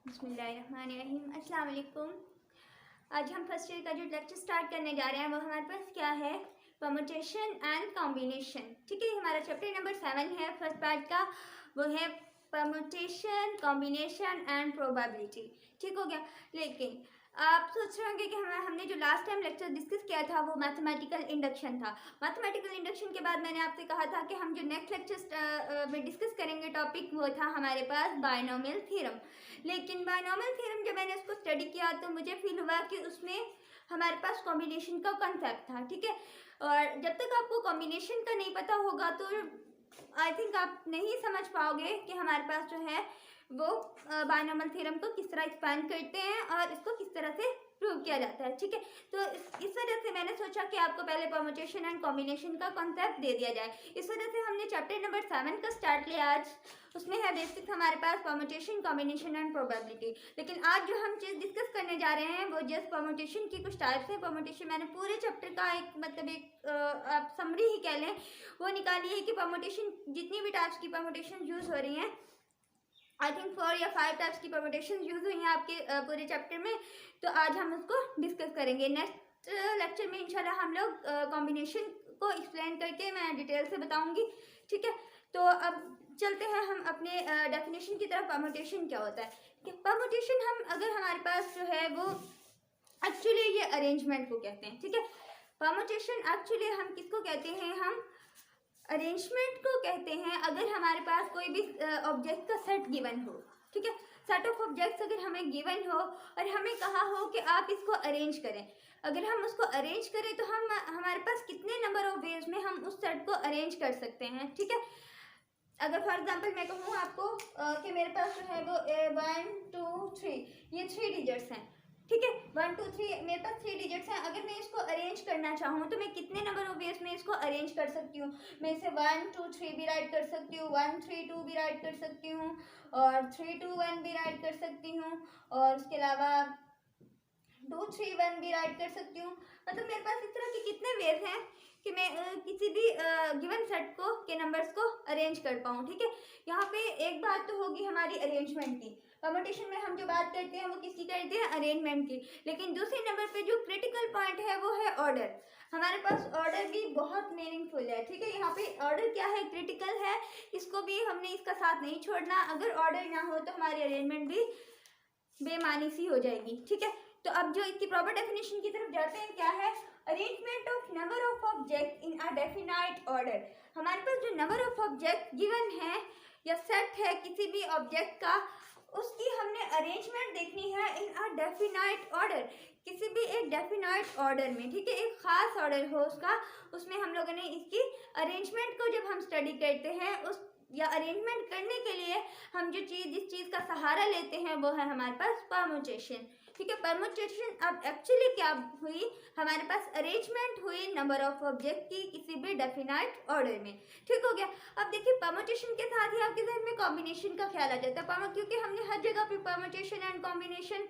बिस्मिल्लाहिर्रहमानिर्रहीम। अस्सलाम वालेकुम। आज हम फर्स्ट ईयर का जो लेक्चर स्टार्ट करने जा रहे हैं वो हमारे पास क्या है, परम्यूटेशन एंड कॉम्बिनेशन। ठीक है, हमारा चैप्टर नंबर 7 है फर्स्ट पार्ट का, वो है परम्यूटेशन, कॉम्बिनेशन एंड प्रोबेबिलिटी। ठीक हो गया। लेकिन आप सोच रहे होंगे कि हमने जो लास्ट टाइम लेक्चर डिस्कस किया था वो मैथमेटिकल इंडक्शन था। मैथमेटिकल इंडक्शन के बाद मैंने आपसे कहा था कि हम जो नेक्स्ट लेक्चर में डिस्कस करेंगे टॉपिक वो था हमारे पास बायनोमियल थ्योरम। लेकिन बायनोमियल थ्योरम जब मैंने उसको स्टडी किया तो मुझे फील हुआ कि उसमें हमारे पास कॉम्बिनेशन का कॉन्सेप्ट था। ठीक है, और जब तक आपको कॉम्बिनेशन का नहीं पता होगा तो आई थिंक आप नहीं समझ पाओगे कि हमारे पास जो है वो बायनोमियल थ्योरम को किस तरह एक्सपेंड करते हैं और इसको किस तरह से प्रूव किया जाता है। ठीक है, तो इस वजह से मैंने सोचा कि आपको पहले परम्यूटेशन एंड कॉम्बिनेशन का कॉन्सेप्ट दे दिया जाए। इस वजह से हमने चैप्टर नंबर 7 का स्टार्ट लिया आज। उसमें है बेसिक हमारे पास परम्यूटेशन, कॉम्बिनेशन एंड प्रोबेबिलिटी। लेकिन आज जो हम चीज़ डिस्कस करने जा रहे हैं वो जस्ट परम्यूटेशन की कुछ टाइप्स है। परम्यूटेशन मैंने पूरे चैप्टर का एक आप समरी ही कह लें वो निकाली है कि परम्यूटेशन जितनी भी टाइप्स की परम्यूटेशन यूज़ हो रही हैं, आई थिंक 4 या 5 टाइप्स की परम्यूटेशन यूज़ हुई हैं आपके पूरे चैप्टर में। तो आज हम उसको डिस्कस करेंगे। नेक्स्ट लेक्चर में इंशाल्लाह हम लोग कॉम्बिनेशन को एक्सप्लेन करके मैं डिटेल से बताऊंगी। ठीक है, तो अब चलते हैं हम अपने डेफिनेशन की तरफ। परम्यूटेशन क्या होता है? कि परम्यूटेशन हम अगर हमारे पास जो है वो एक्चुअली ये अरेंजमेंट को कहते हैं। ठीक है, परम्यूटेशन एक्चुअली हम किसको कहते हैं? हम अरेंजमेंट को कहते हैं। अगर हमारे पास कोई भी ऑब्जेक्ट का सेट गिवन हो, ठीक है, सेट ऑफ ऑब्जेक्ट्स अगर हमें गिवन हो और हमें कहा हो कि आप इसको अरेंज करें, अगर हम उसको अरेंज करें तो हम हमारे पास कितने नंबर ऑफ वेज में हम उस सेट को अरेंज कर सकते हैं। ठीक है, अगर फॉर एग्जांपल मैं कहूँ आपको कि मेरे पास जो है वो 1 2 3 ये 3 डिजिट्स हैं। ठीक है, 1 2 3 मेरे पास 3 डिजिट्स हैं। अगर मैं इसको अरेंज करना चाहूँ तो मैं कितने नंबर ऑफ वेज में इसको अरेंज कर सकती हूँ? मैं इसे 1 2 3 भी राइट कर सकती हूँ, 1 3 2 भी राइट कर सकती हूँ और 3 2 1 भी राइट कर सकती हूँ और उसके अलावा 2 3 1 भी राइट कर सकती हूँ। मतलब मेरे पास इस तरह के कितने वेज हैं कि मैं किसी भी गिवन सेट को के नंबर्स को अरेंज कर पाऊँ। ठीक है, यहाँ पे एक बात तो होगी हमारी अरेंजमेंट की। परम्यूटेशन में हम जो बात करते हैं वो किसकी करते हैं? अरेंजमेंट की। लेकिन दूसरे नंबर पे जो क्रिटिकल पॉइंट है वो है ऑर्डर। हमारे पास ऑर्डर भी बहुत मीनिंगफुल है। ठीक है, यहाँ पे ऑर्डर क्या है? क्रिटिकल है। इसको भी हमने इसका साथ नहीं छोड़ना। अगर ऑर्डर ना हो तो हमारी अरेंजमेंट भी बेमानी सी हो जाएगी। ठीक है, तो अब जो इसकी प्रॉपर डेफिनेशन की तरफ जाते हैं, क्या है? Arrangement of number of object in a definite order. हमारे पास जो नंबर ऑफ ऑब्जेक्ट गिवन है या सेट है किसी भी ऑब्जेक्ट का, उसकी हमने अरेंजमेंट देखनी है इन अ डेफिनाइट ऑर्डर, किसी भी एक डेफिनाइट ऑर्डर में। ठीक है, एक खास ऑर्डर हो उसका, उसमें हम लोगों ने इसकी अरेंजमेंट को जब हम स्टडी करते हैं उस या अरेंजमेंट करने के लिए हम जिस चीज़ का सहारा लेते हैं वो है हमारे पास परम्यूटेशन। ठीक है, परम्यूटेशन अब एक्चुअली क्या हुई? हमारे पास अरेंजमेंट हुई नंबर ऑफ ऑब्जेक्ट की किसी भी डेफिनाइट ऑर्डर में। ठीक हो गया। अब देखिए परम्यूटेशन के साथ ही आपके जहन में कॉम्बिनेशन का ख्याल आ जाता है, क्योंकि हमने हर जगह पे परम्यूटेशन एंड कॉम्बिनेशन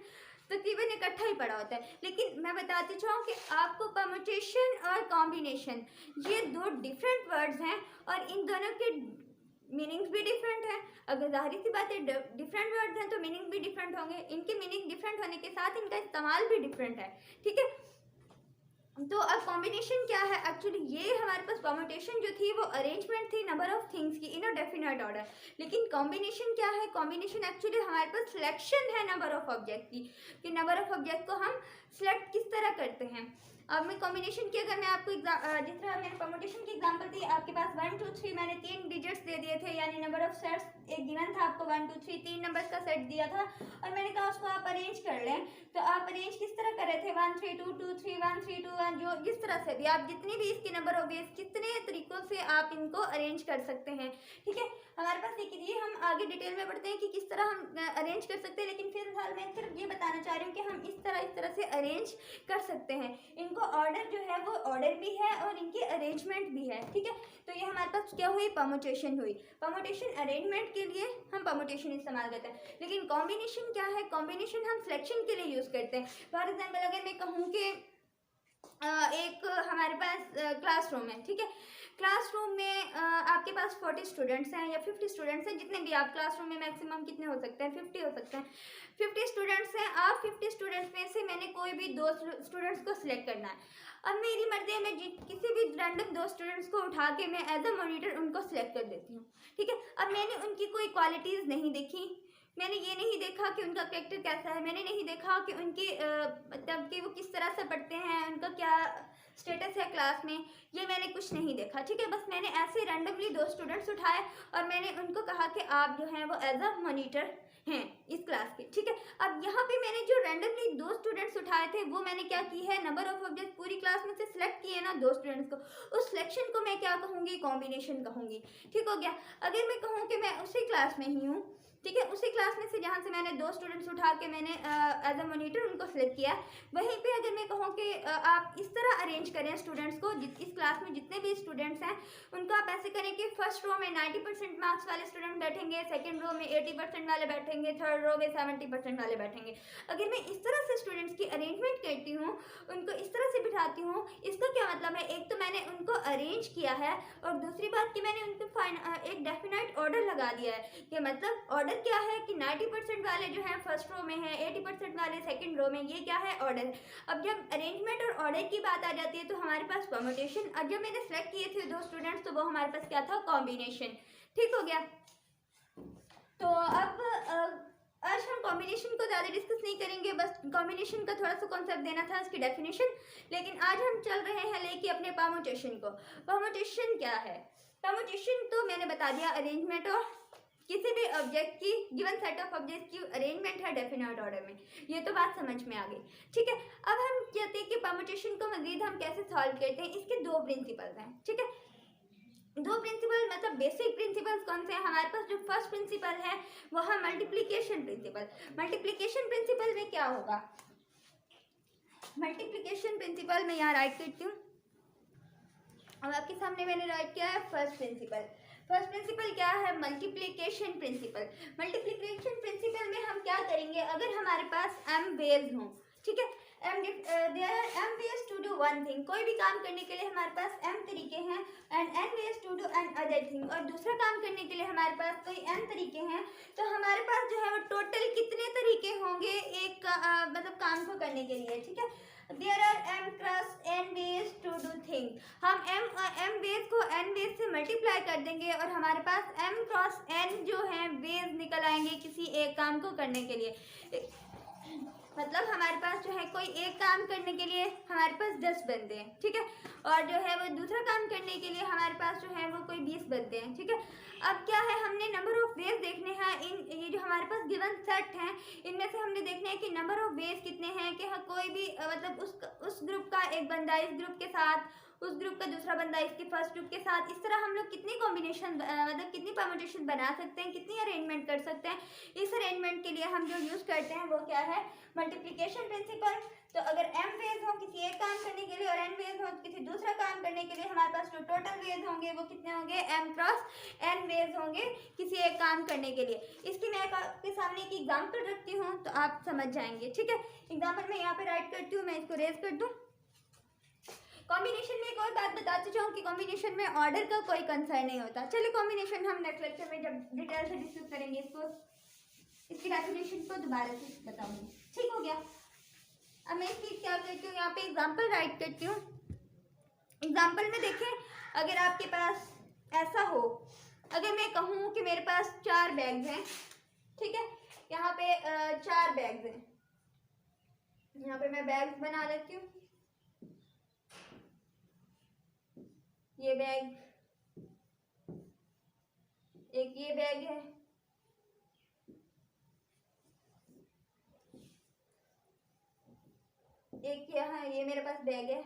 तकरीबन इकट्ठा ही पढ़ा होता है। लेकिन मैं बताती चाहूँ कि आपको परम्यूटेशन और कॉम्बिनेशन ये दो डिफरेंट वर्ड्स हैं और इन दोनों के मीनिंग्स भी डिफरेंट है। अगर जाहिर सी बात है डिफरेंट वर्ड्स हैं तो मीनिंग भी डिफरेंट होंगे। इनके मीनिंग डिफरेंट होने के साथ इनका इस्तेमाल भी डिफरेंट है। ठीक है, तो अब कॉम्बिनेशन क्या है? एक्चुअली ये हमारे पास परम्यूटेशन जो थी वो अरेंजमेंट थी नंबर ऑफ थिंग्स की इन अ डेफिनाइट ऑर्डर। लेकिन कॉम्बिनेशन क्या है? कॉम्बिनेशन एक्चुअली हमारे पास सिलेक्शन है नंबर ऑफ ऑब्जेक्ट की, कि नंबर ऑफ ऑब्जेक्ट को हम सिलेक्ट किस तरह करते हैं। अब मैं कॉम्बिनेशन की अगर मैं आपको जिस तरह मैंने परम्यूटेशन की एग्जांपल दी, आपके पास 1 2 3 मैंने 3 डिजिट्स दे दिए थे, यानी नंबर ऑफ सेट्स एक गिवन था आपको 1 2 3 3 नंबर्स का सेट दिया था और मैंने कहा उसको आप अरेंज कर लें। तो आप अरेंज किस तरह कर रहे थे? 1 3 2 2 3 1 3 2 1, जो जिस तरह से भी आप जितनी भी इसके नंबर ऑफ वेज कितने तरीकों से आप इनको अरेंज कर सकते हैं। ठीक है, हमारे पास देखिए हम आगे डिटेल में पढ़ते हैं कि किस तरह हम अरेंज कर सकते हैं। लेकिन फिलहाल मैं सिर्फ ये बताना चाह रही हूँ कि हम इस तरह से अरेंज कर सकते हैं इनको। ऑर्डर जो है वो ऑर्डर भी है और इनकी अरेंजमेंट भी है। ठीक है, तो ये हमारे पास क्या हुई? परम्यूटेशन हुई। परम्यूटेशन अरेंजमेंट के लिए हम परम्यूटेशन इस्तेमाल करते हैं। लेकिन कॉम्बिनेशन क्या है? कॉम्बिनेशन हम सिलेक्शन के लिए यूज़ करते हैं। फॉर एग्जाम्पल अगर मैं कहूँ कि एक हमारे पास क्लासरूम है। ठीक है, क्लासरूम में आपके पास 40 स्टूडेंट्स हैं या 50 स्टूडेंट्स हैं, जितने भी आप क्लासरूम में मैक्सिमम कितने हो सकते हैं, 50 हो सकते हैं। 50 स्टूडेंट्स हैं, आप 50 स्टूडेंट्स में से मैंने कोई भी 2 स्टूडेंट्स को सिलेक्ट करना है। अब मेरी मर्जी है, मैं किसी भी रैंडम 2 स्टूडेंट्स को उठा के मैं एज अ मॉनिटर उनको सिलेक्ट कर देती हूँ, ठीक है। अब मैंने उनकी कोई क्वालिटीज़ नहीं देखी, मैंने ये नहीं देखा कि उनका कैरेक्टर कैसा है, मैंने नहीं देखा कि उनकी मतलब कि वो किस तरह से पढ़ते हैं, उनका क्या स्टेटस है क्लास में, ये मैंने कुछ नहीं देखा, ठीक है। बस मैंने ऐसे रैंडमली 2 स्टूडेंट्स उठाए और मैंने उनको कहा कि आप जो हैं वो एज अ मॉनिटर हैं इस क्लास के, ठीक है। अब यहाँ पे मैंने जो रैंडमली 2 स्टूडेंट्स उठाए थे वो मैंने क्या की है, नंबर ऑफ ऑब्जेक्ट पूरी क्लास में से सिलेक्ट किए ना 2 स्टूडेंट्स को, उस सिलेक्शन को मैं क्या कहूँगी, कॉम्बिनेशन कहूँगी, ठीक हो गया। अगर मैं कहूँ कि मैं उसी क्लास में ही हूँ, ठीक है, उसी क्लास में से जहाँ से मैंने 2 स्टूडेंट्स उठा के मैंने एज अ मॉनिटर उनको सिलेक्ट किया, वहीं पे अगर मैं कहूँ कि आप इस तरह अरेंज करें स्टूडेंट्स को, इस क्लास में जितने भी स्टूडेंट्स हैं उनको आप ऐसे करें कि फर्स्ट रो में 90% मार्क्स वाले स्टूडेंट बैठेंगे, सेकेंड रो में 80% वाले बैठेंगे, थर्ड रो में 70% वाले बैठेंगे। अगर मैं इस तरह से स्टूडेंट्स की अरेंजमेंट करती हूँ, उनको इस तरह से बिठाती हूँ, इसका क्या मतलब है, एक तो मैंने उनको अरेंज किया है और दूसरी बात कि मैंने उनको एक डेफिनेट ऑर्डर लगा दिया है, कि मतलब ऑर्डर क्या है कि 90% वाले जो हैं फर्स्ट रो में हैं, 80% वाले सेकंड रो में, ये क्या है, ऑर्डर। अब जब अरेंजमेंट और ऑर्डर की बात आ जाती है तो हमारे पास परम्यूटेशन, और जब मैंने सेलेक्ट किए थे 2 स्टूडेंट्स तो वो हमारे पास क्या था, कॉम्बिनेशन, ठीक हो गया। तो अब आज हम कॉम्बिनेशन को ज़्यादा डिस्कस नहीं करेंगे, बस कॉम्बिनेशन का थोड़ा सा कॉन्सेप्ट देना था, उसकी डेफिनेशन। लेकिन आज हम चल रहे हैं लेके अपने परम्यूटेशन को। परम्यूटेशन क्या है, परम्यूटेशन तो मैंने बता दिया, अरेंजमेंट और किसी भी ऑब्जेक्ट की गिवन सेट ऑफ ऑब्जेक्ट की अरेंजमेंट है डेफिनेट ऑर्डर में, ये तो बात समझ में आ गई, ठीक है। अब हम कहते हैं कि परम्यूटेशन को मजीद हम कैसे सॉल्व करते हैं, इसके 2 प्रिंसिपल्स हैं, ठीक है। 2 प्रिंसिपल मतलब बेसिक प्रिंसिपल्स कौन से हैं हमारे पास, जो फर्स्ट प्रिंसिपल है वो है मल्टीप्लिकेशन प्रिंसिपल। मल्टीप्लिकेशन प्रिंसिपल में क्या होगा, मल्टीप्लिकेशन प्रिंसिपल में यहाँ राइट करती हूँ, अब आपके सामने मैंने राइट किया है फर्स्ट प्रिंसिपल। फर्स्ट प्रिंसिपल क्या है, मल्टीप्लिकेशन प्रिंसिपल। मल्टीप्लिकेशन प्रिंसिपल में हम क्या करेंगे, अगर हमारे पास m वेज हों, ठीक है, there are m ways to do one thing, कोई भी काम करने के लिए हमारे पास m तरीके हैं, and n ways to do an other thing, और दूसरा काम करने के लिए हमारे पास कोई n तरीके हैं, तो हमारे पास जो है वो टोटल कितने तरीके होंगे एक मतलब काम को करने के लिए, ठीक है। There are m cross n ways to do thing, हम m ways को n ways से मल्टीप्लाई कर देंगे और हमारे पास m क्रॉस n जो है ways निकल आएंगे किसी एक काम को करने के लिए। मतलब हमारे पास जो है कोई एक काम करने के लिए हमारे पास 10 बंदे हैं, ठीक है, और जो है वो दूसरा काम करने के लिए हमारे पास जो है वो कोई 20 बंदे हैं, ठीक है। अब क्या है, हमने नंबर ऑफ वेज देखने हैं, इन ये जो हमारे पास गिवन सेट हैं इनमें से हमने देखना है कि नंबर ऑफ वेज कितने हैं, कि कोई भी मतलब उस ग्रुप का एक बंदा इस ग्रुप के साथ, उस ग्रुप का दूसरा बंदा इसके फर्स्ट ग्रुप के साथ, इस तरह हम लोग कितनी कॉम्बिनेशन मतलब कितनी परम्यूटेशन बना सकते हैं, कितनी अरेंजमेंट कर सकते हैं। इस अरेंजमेंट के लिए हम जो यूज़ करते हैं वो क्या है, मल्टीप्लिकेशन प्रिंसिपल। तो अगर m वेज हो किसी एक काम करने के लिए और n वेज हो किसी दूसरा काम करने के लिए, हमारे पास जो टोटल वेज होंगे वो कितने होंगे, m क्रॉस n वेज होंगे किसी एक काम करने के लिए। इसकी मैं आपके सामने एक एग्जांपल रखती हूँ तो आप समझ जाएंगे, ठीक है। एग्जांपल मैं यहाँ पे राइट करती हूँ, मैं इसको रेज कर दूँ। कॉम्बिनेशन में एक और बात बताती जाऊँ कि कॉम्बिनेशन में ऑर्डर का कोई कंसर्न नहीं होता। चलिए कॉम्बिनेशन हम नेक्स्ट लेक्चर में जब डिटेल से डिस्कस करेंगे इसको, इसकी डेफिनेशन को दोबारा से बताऊंगी, ठीक हो गया। अब मैं इसकी क्या करती हूँ, यहाँ पे एग्जाम्पल राइट करती हूँ। एग्जाम्पल में देखें, अगर आपके पास ऐसा हो, अगर मैं कहूँ कि मेरे पास 4 बैग्स हैं, ठीक है, यहाँ पे 4 बैग्स हैं, यहाँ पे मैं बैग्स बना लेती हूँ, ये बैग, एक ये बैग है, एक यहाँ ये मेरे पास बैग है,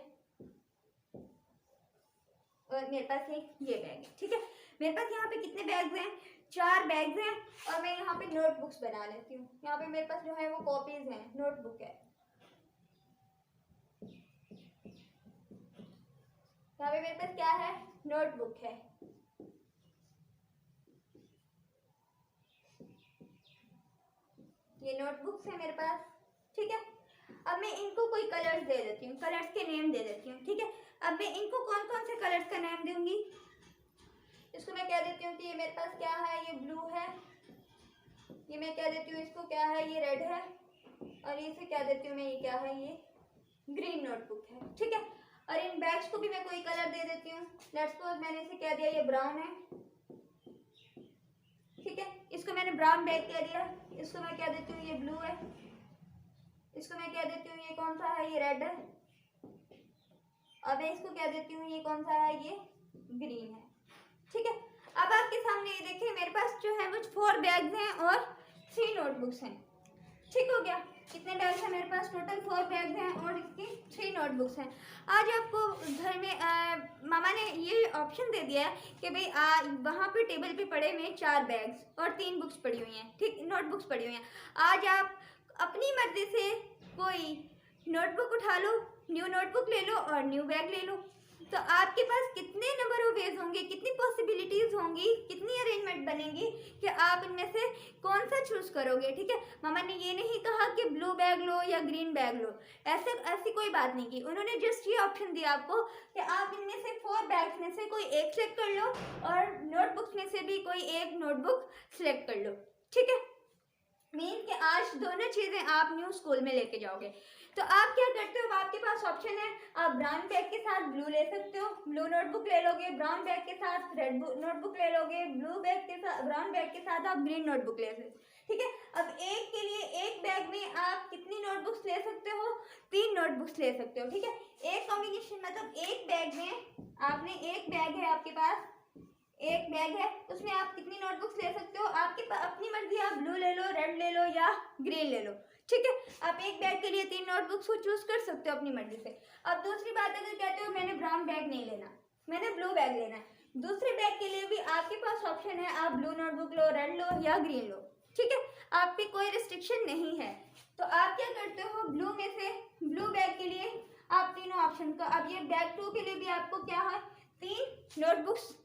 और मेरे पास एक ये बैग है, ठीक है। मेरे पास यहाँ पे कितने बैग्स हैं, 4 बैग्स हैं, और मैं यहाँ पे नोटबुक्स बना लेती हूँ। यहाँ पे मेरे पास जो है वो कॉपीज हैं, नोटबुक है, यहाँ पे मेरे पास क्या है, नोटबुक है। ये नोटबुक्स है मेरे पास, ठीक है। अब मैं इनको कोई कलर्स दे देती हूँ, कलर्स के नेम दे देती हूँ, ठीक है। अब मैं इनको कौन कौन से कलर्स का नेम दूंगी, इसको मैं कह देती हूँ कि ये मेरे पास क्या है, ये ब्लू है, ये मैं कह देती हूँ इसको क्या है, ये रेड है, और इसे क्या देती हूँ मैं, ये क्या है, ये ग्रीन नोटबुक है, ठीक है। और इन बैग्स को भी मैं कोई कलर दे देती हूँ, लेट्स सपोज मैंने इसे कह दिया ये ब्राउन है, ठीक है, इसको मैंने ब्राउन बैग कह दिया, इसको मैं कह देती हूँ ये ब्लू है, इसको मैं कह देती हूँ ये कौन सा है, ये रेड है, और मैं इसको कह देती हूँ ये कौन सा है, ये ग्रीन है, ठीक है। अब आपके सामने ये देखिए मेरे पास जो है वो 4 बैग्स हैं और 3 नोटबुक्स हैं, ठीक हो गया। कितने बैग्स हैं मेरे पास, टोटल 4 बैग्स हैं और इसकी 3 नोटबुक्स हैं। आज आपको घर में मामा ने ये ऑप्शन दे दिया है कि भाई वहाँ पे टेबल पे पड़े हुए 4 बैग्स और 3 बुक्स पड़ी हुई हैं, ठीक, नोटबुक्स पड़ी हुई हैं। आज आप अपनी मर्जी से कोई नोटबुक उठा लो, न्यू नोटबुक ले लो और न्यू बैग ले लो। तो आपके पास कितने नंबर ऑफ वेज होंगे, कितनी पॉसिबिलिटीज होंगी, कितनी अरेंजमेंट बनेगी कि आप इनमें से कौन सा चूज करोगे, ठीक है। मामा ने ये नहीं कहा कि ब्लू बैग लो या ग्रीन बैग लो, ऐसी कोई बात नहीं की, उन्होंने जस्ट ये ऑप्शन दिया आपको कि आप इनमें से 4 बैग्स में से कोई एक सेलेक्ट कर लो और नोटबुक्स में से भी कोई एक नोटबुक सेलेक्ट कर लो, ठीक है। मीन कि आज दोनों चीज़ें आप न्यू स्कूल में लेके जाओगे। तो आप क्या करते हो, आपके पास ऑप्शन है, आप ब्राउन बैग के साथ ब्लू ले सकते हो, ब्लू नोटबुक ले लोगे, ब्राउन बैग के साथ रेड नोटबुक ले लोगे, ब्लू बैग के साथ ब्राउन बैग के साथ आप ग्रीन नोटबुक ले सकते हो, ठीक है। अब एक के लिए एक बैग में आप कितनी नोटबुक्स ले सकते हो, 3 नोटबुक्स ले सकते हो, ठीक है। एक कॉम्बिनेशन मतलब एक बैग में आपने, एक बैग है आपके पास, एक बैग है उसमें आप कितनी नोटबुक्स ले सकते हो, आपके अपनी मर्जी, आप ब्लू ले लो, रेड ले लो या ग्रीन ले लो, ठीक है। आप एक बैग के लिए 3 नोटबुक्स को चूज कर सकते हो अपनी मर्जी से। अब दूसरी बात, अगर कहते हो मैंने ब्राउन बैग नहीं लेना, मैंने ब्लू बैग लेना है, दूसरे बैग के लिए भी आपके पास ऑप्शन है, आप ब्लू नोटबुक लो, रेड लो या ग्रीन लो, ठीक है। आप पे कोई रिस्ट्रिक्शन नहीं है। तो आप क्या करते हो, ब्लू में से ब्लू बैग के लिए आप तीनों ऑप्शन का, अब ये बैग 2 के लिए भी आपको क्या है, 3 नोटबुक्स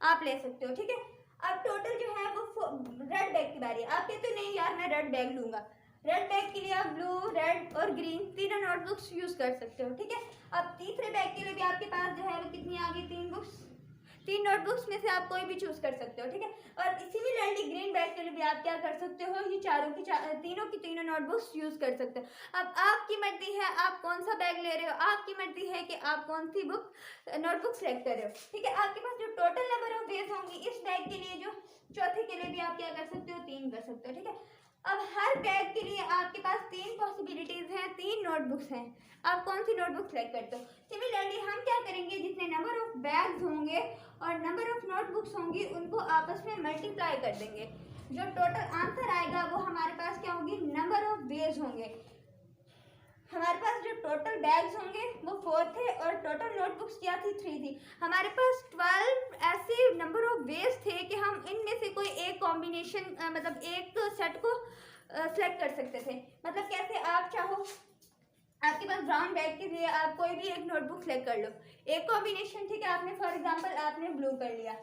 आप ले सकते हो, ठीक है। अब टोटल जो है वो रेड बैग की बारी है। आप कहते हो नहीं यार मैं रेड बैग लूंगा, रेड बैग के लिए आप ब्लू, रेड और ग्रीन तीनों नोटबुक्स यूज कर सकते हो, ठीक है। अब तीसरे बैग के लिए भी आपके पास जो है वो कितनी आ गई, 3 बुक्स, 3 नोटबुक्स में से आप कोई भी चूज कर सकते हो, ठीक है। और सिमिलरली ग्रीन बैग के लिए भी आप क्या कर सकते हो, ये तीनों की तीनों नोटबुक्स यूज कर सकते हो। अब आपकी मर्जी है आप कौन सा बैग ले रहे हो, आपकी मर्जी है कि आप कौन सी नोटबुक सेलेक्ट कर रहे हो, ठीक है। आपके पास जो टोटल नंबर ऑफ डेज होंगी इस बैग के लिए, जो चौथे के लिए भी आप क्या कर सकते हो, 3 कर सकते हो, ठीक है। अब हर बैग के लिए आपके पास 3 पॉसिबिलिटीज हैं, 3 नोटबुक्स हैं, आप कौन सी नोटबुक सेलेक्ट करते हो। सिमिलरली हम क्या करेंगे, जितने नंबर ऑफ बैग्स होंगे और नंबर ऑफ नोटबुक्स होंगी उनको आपस में मल्टीप्लाई कर देंगे, जो टोटल आंसर आएगा वो हमारे पास क्या होगी, नंबर ऑफ वेज होंगे। हमारे पास जो टोटल बैग्स होंगे वो 4 थे और टोटल नोटबुक्स क्या थी, 3 थी। हमारे पास 12 ऐसे नंबर ऑफ वेज थे कि हम इनमें से कोई एक कॉम्बिनेशन मतलब एक सेट को सेलेक्ट कर सकते थे। मतलब कैसे, आप चाहो आपके पास ब्राउन बैग के लिए आप कोई भी एक नोटबुक सेलेक्ट कर लो, एक कॉम्बिनेशन, ठीक है। आपने फॉर एग्जांपल आपने ब्लू कर लिया,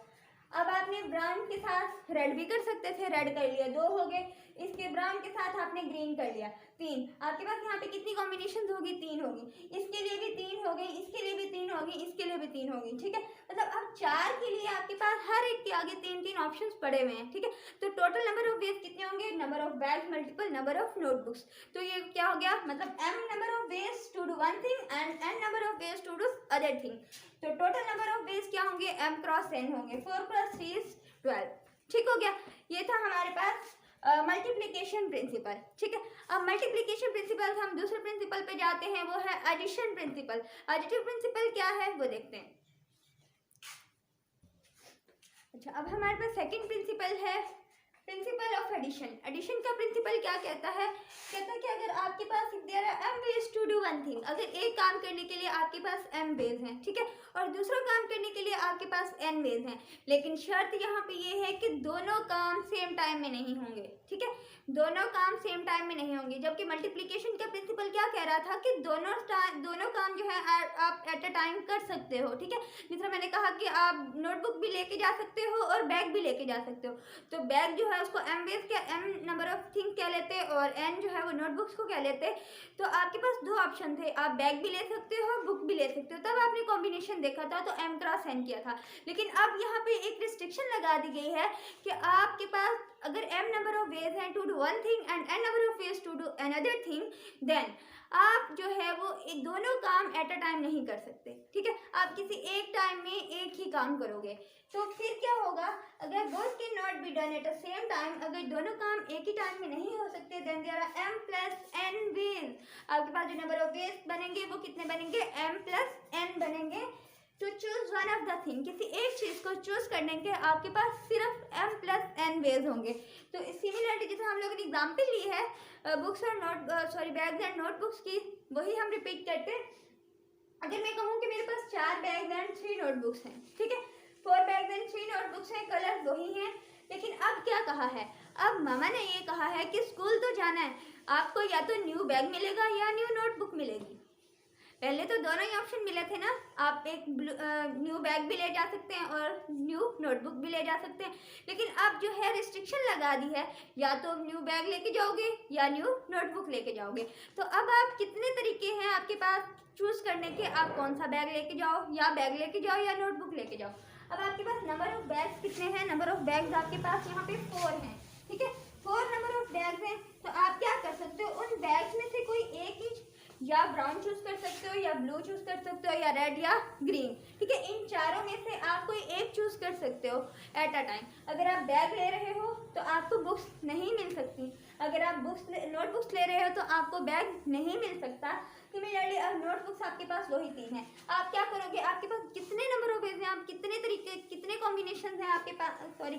अब आपने ब्राउन के साथ रेड भी कर सकते थे, रेड कर लिया, 2 हो गए। इसके ब्राउन के साथ आपने ग्रीन कर लिया, 3। आपके पास यहाँ पे कितनी कॉम्बिनेशन होगी, 3 होगी। इसके लिए भी 3 हो गई, इसके लिए भी 3 होगी, इसके लिए भी 3 होगी, ठीक है। मतलब अब 4 के लिए आपके पास हर एक के आगे 3-3 ऑप्शंस पड़े हुए हैं, ठीक है। तो टोटल नंबर ऑफ वेज कितने होंगे, number of bags multiple number of notebooks. तो ये क्या हो गया, मतलब m number of ways to do one thing and n number of ways to do other thing. तो टोटल नंबर ऑफ वेज क्या होंगे, m क्रॉस n होंगे, 4 + 3 = 12, ठीक हो गया। ये था हमारे पास मल्टीप्लिकेशन प्रिंसिपल, ठीक है। अब मल्टीप्लिकेशन प्रिंसिपल हम दूसरे प्रिंसिपल पे जाते हैं, वो है एडिशन प्रिंसिपल। एडिटिव प्रिंसिपल क्या है वो देखते हैं। अच्छा, अब हमारे पास सेकंड प्रिंसिपल है प्रिंसिपल ऑफ एडिशन। एडिशन का प्रिंसिपल क्या कहता है कि अगर आपके पास there are m ways to do one thing, अगर एक काम करने के लिए आपके पास m ways हैं, ठीक है, और दूसरा काम करने के लिए आपके पास n ways हैं, लेकिन शर्त यहाँ पे ये है कि दोनों काम सेम टाइम में नहीं होंगे, ठीक है, दोनों काम सेम टाइम में नहीं होंगे। जबकि मल्टीप्लिकेशन का प्रिंसिपल क्या कह रहा था कि दोनों काम जो है आप एट अ टाइम कर सकते हो, ठीक है। जिस तरह मैंने कहा कि आप नोटबुक भी लेके जा सकते हो और बैग भी लेके जा सकते हो। तो बैग जो है उसको एम बेस क्या एम नंबर ऑफ थिंग क्या लेते हैं और एन जो है वो नोटबुक्स को क्या लेते हैं। तो आपके पास दो ऑप्शन थे, आप बैग भी ले सकते हो बुक भी ले सकते हो। तब आपने कॉम्बिनेशन देखा था तो एम क्रॉस एन किया था। लेकिन अब यहाँ पे एक रिस्ट्रिक्शन लगा दी गई है कि आपके पास अगर एम नंबर ऑफ वेज हैं to do one thing and n number of ways to do another thing, then आप जो है वो दोनों काम एट अ टाइम नहीं कर सकते। ठीक है, आप किसी एक टाइम में एक ही काम करोगे तो फिर क्या होगा, अगर both can not be done at the same time, अगर दोनों काम एक ही टाइम में नहीं हो सकते, then there are m plus n ways. आपके पास जो नंबर ऑफ वेज बनेंगे वो कितने बनेंगे, m प्लस n बनेंगे। To choose one of the thing, किसी एक चीज को चूज करने के आपके पास सिर्फ m प्लस n वेज होंगे। तो सिमिलरली जैसे हम लोगों ने एग्जाम्पल ली है बुक्स और बैग्स एंड नोटबुक्स की, वही हम रिपीट करते हैं। अगर मैं कहूँ कि मेरे पास 4 बैग्स एंड 3 नोटबुक्स हैं, ठीक है, 4 बैग्स एंड 3 नोटबुक्स हैं, कलर वही हैं, लेकिन अब क्या कहा है, अब मामा ने ये कहा है कि स्कूल तो जाना है, आपको या तो न्यू बैग मिलेगा या न्यू नोटबुक मिलेगी। पहले तो दोनों ही ऑप्शन मिले थे ना, आप एक न्यू बैग भी ले जा सकते हैं और न्यू नोटबुक भी ले जा सकते हैं। लेकिन अब जो है रिस्ट्रिक्शन लगा दी है, या तो न्यू बैग लेके जाओगे या न्यू नोटबुक लेके जाओगे। तो अब आप कितने तरीके हैं आपके पास चूज करने के, आप कौन सा बैग लेके जाओ, या बैग लेके जाओ या नोटबुक लेके जाओ। अब आपके पास नंबर ऑफ बैग्स कितने हैं, नंबर ऑफ बैग्स आपके पास यहाँ पे 4 हैं, ठीक है, 4 नंबर ऑफ बैग्स हैं। तो आप क्या कर सकते हो, उन बैग्स में से कोई एक ही या ब्राउन चूज कर सकते हो, या ब्लू चूज कर सकते हो, या रेड या ग्रीन, ठीक है, इन चारों में से आप कोई एक चूज कर सकते हो एट अ टाइम। अगर आप बैग ले रहे हो तो आपको बुक्स नहीं मिल सकती, अगर आप नोटबुक्स ले रहे हो तो आपको बैग नहीं मिल सकता। सिमिलरली अब नोटबुक्स आपके पास वही 3 हैं। आप क्या करोगे, आपके पास कितने नंबर ऑफ पेज हैं, आप कितने तरीके कितने कॉम्बिनेशन हैं आपके पास,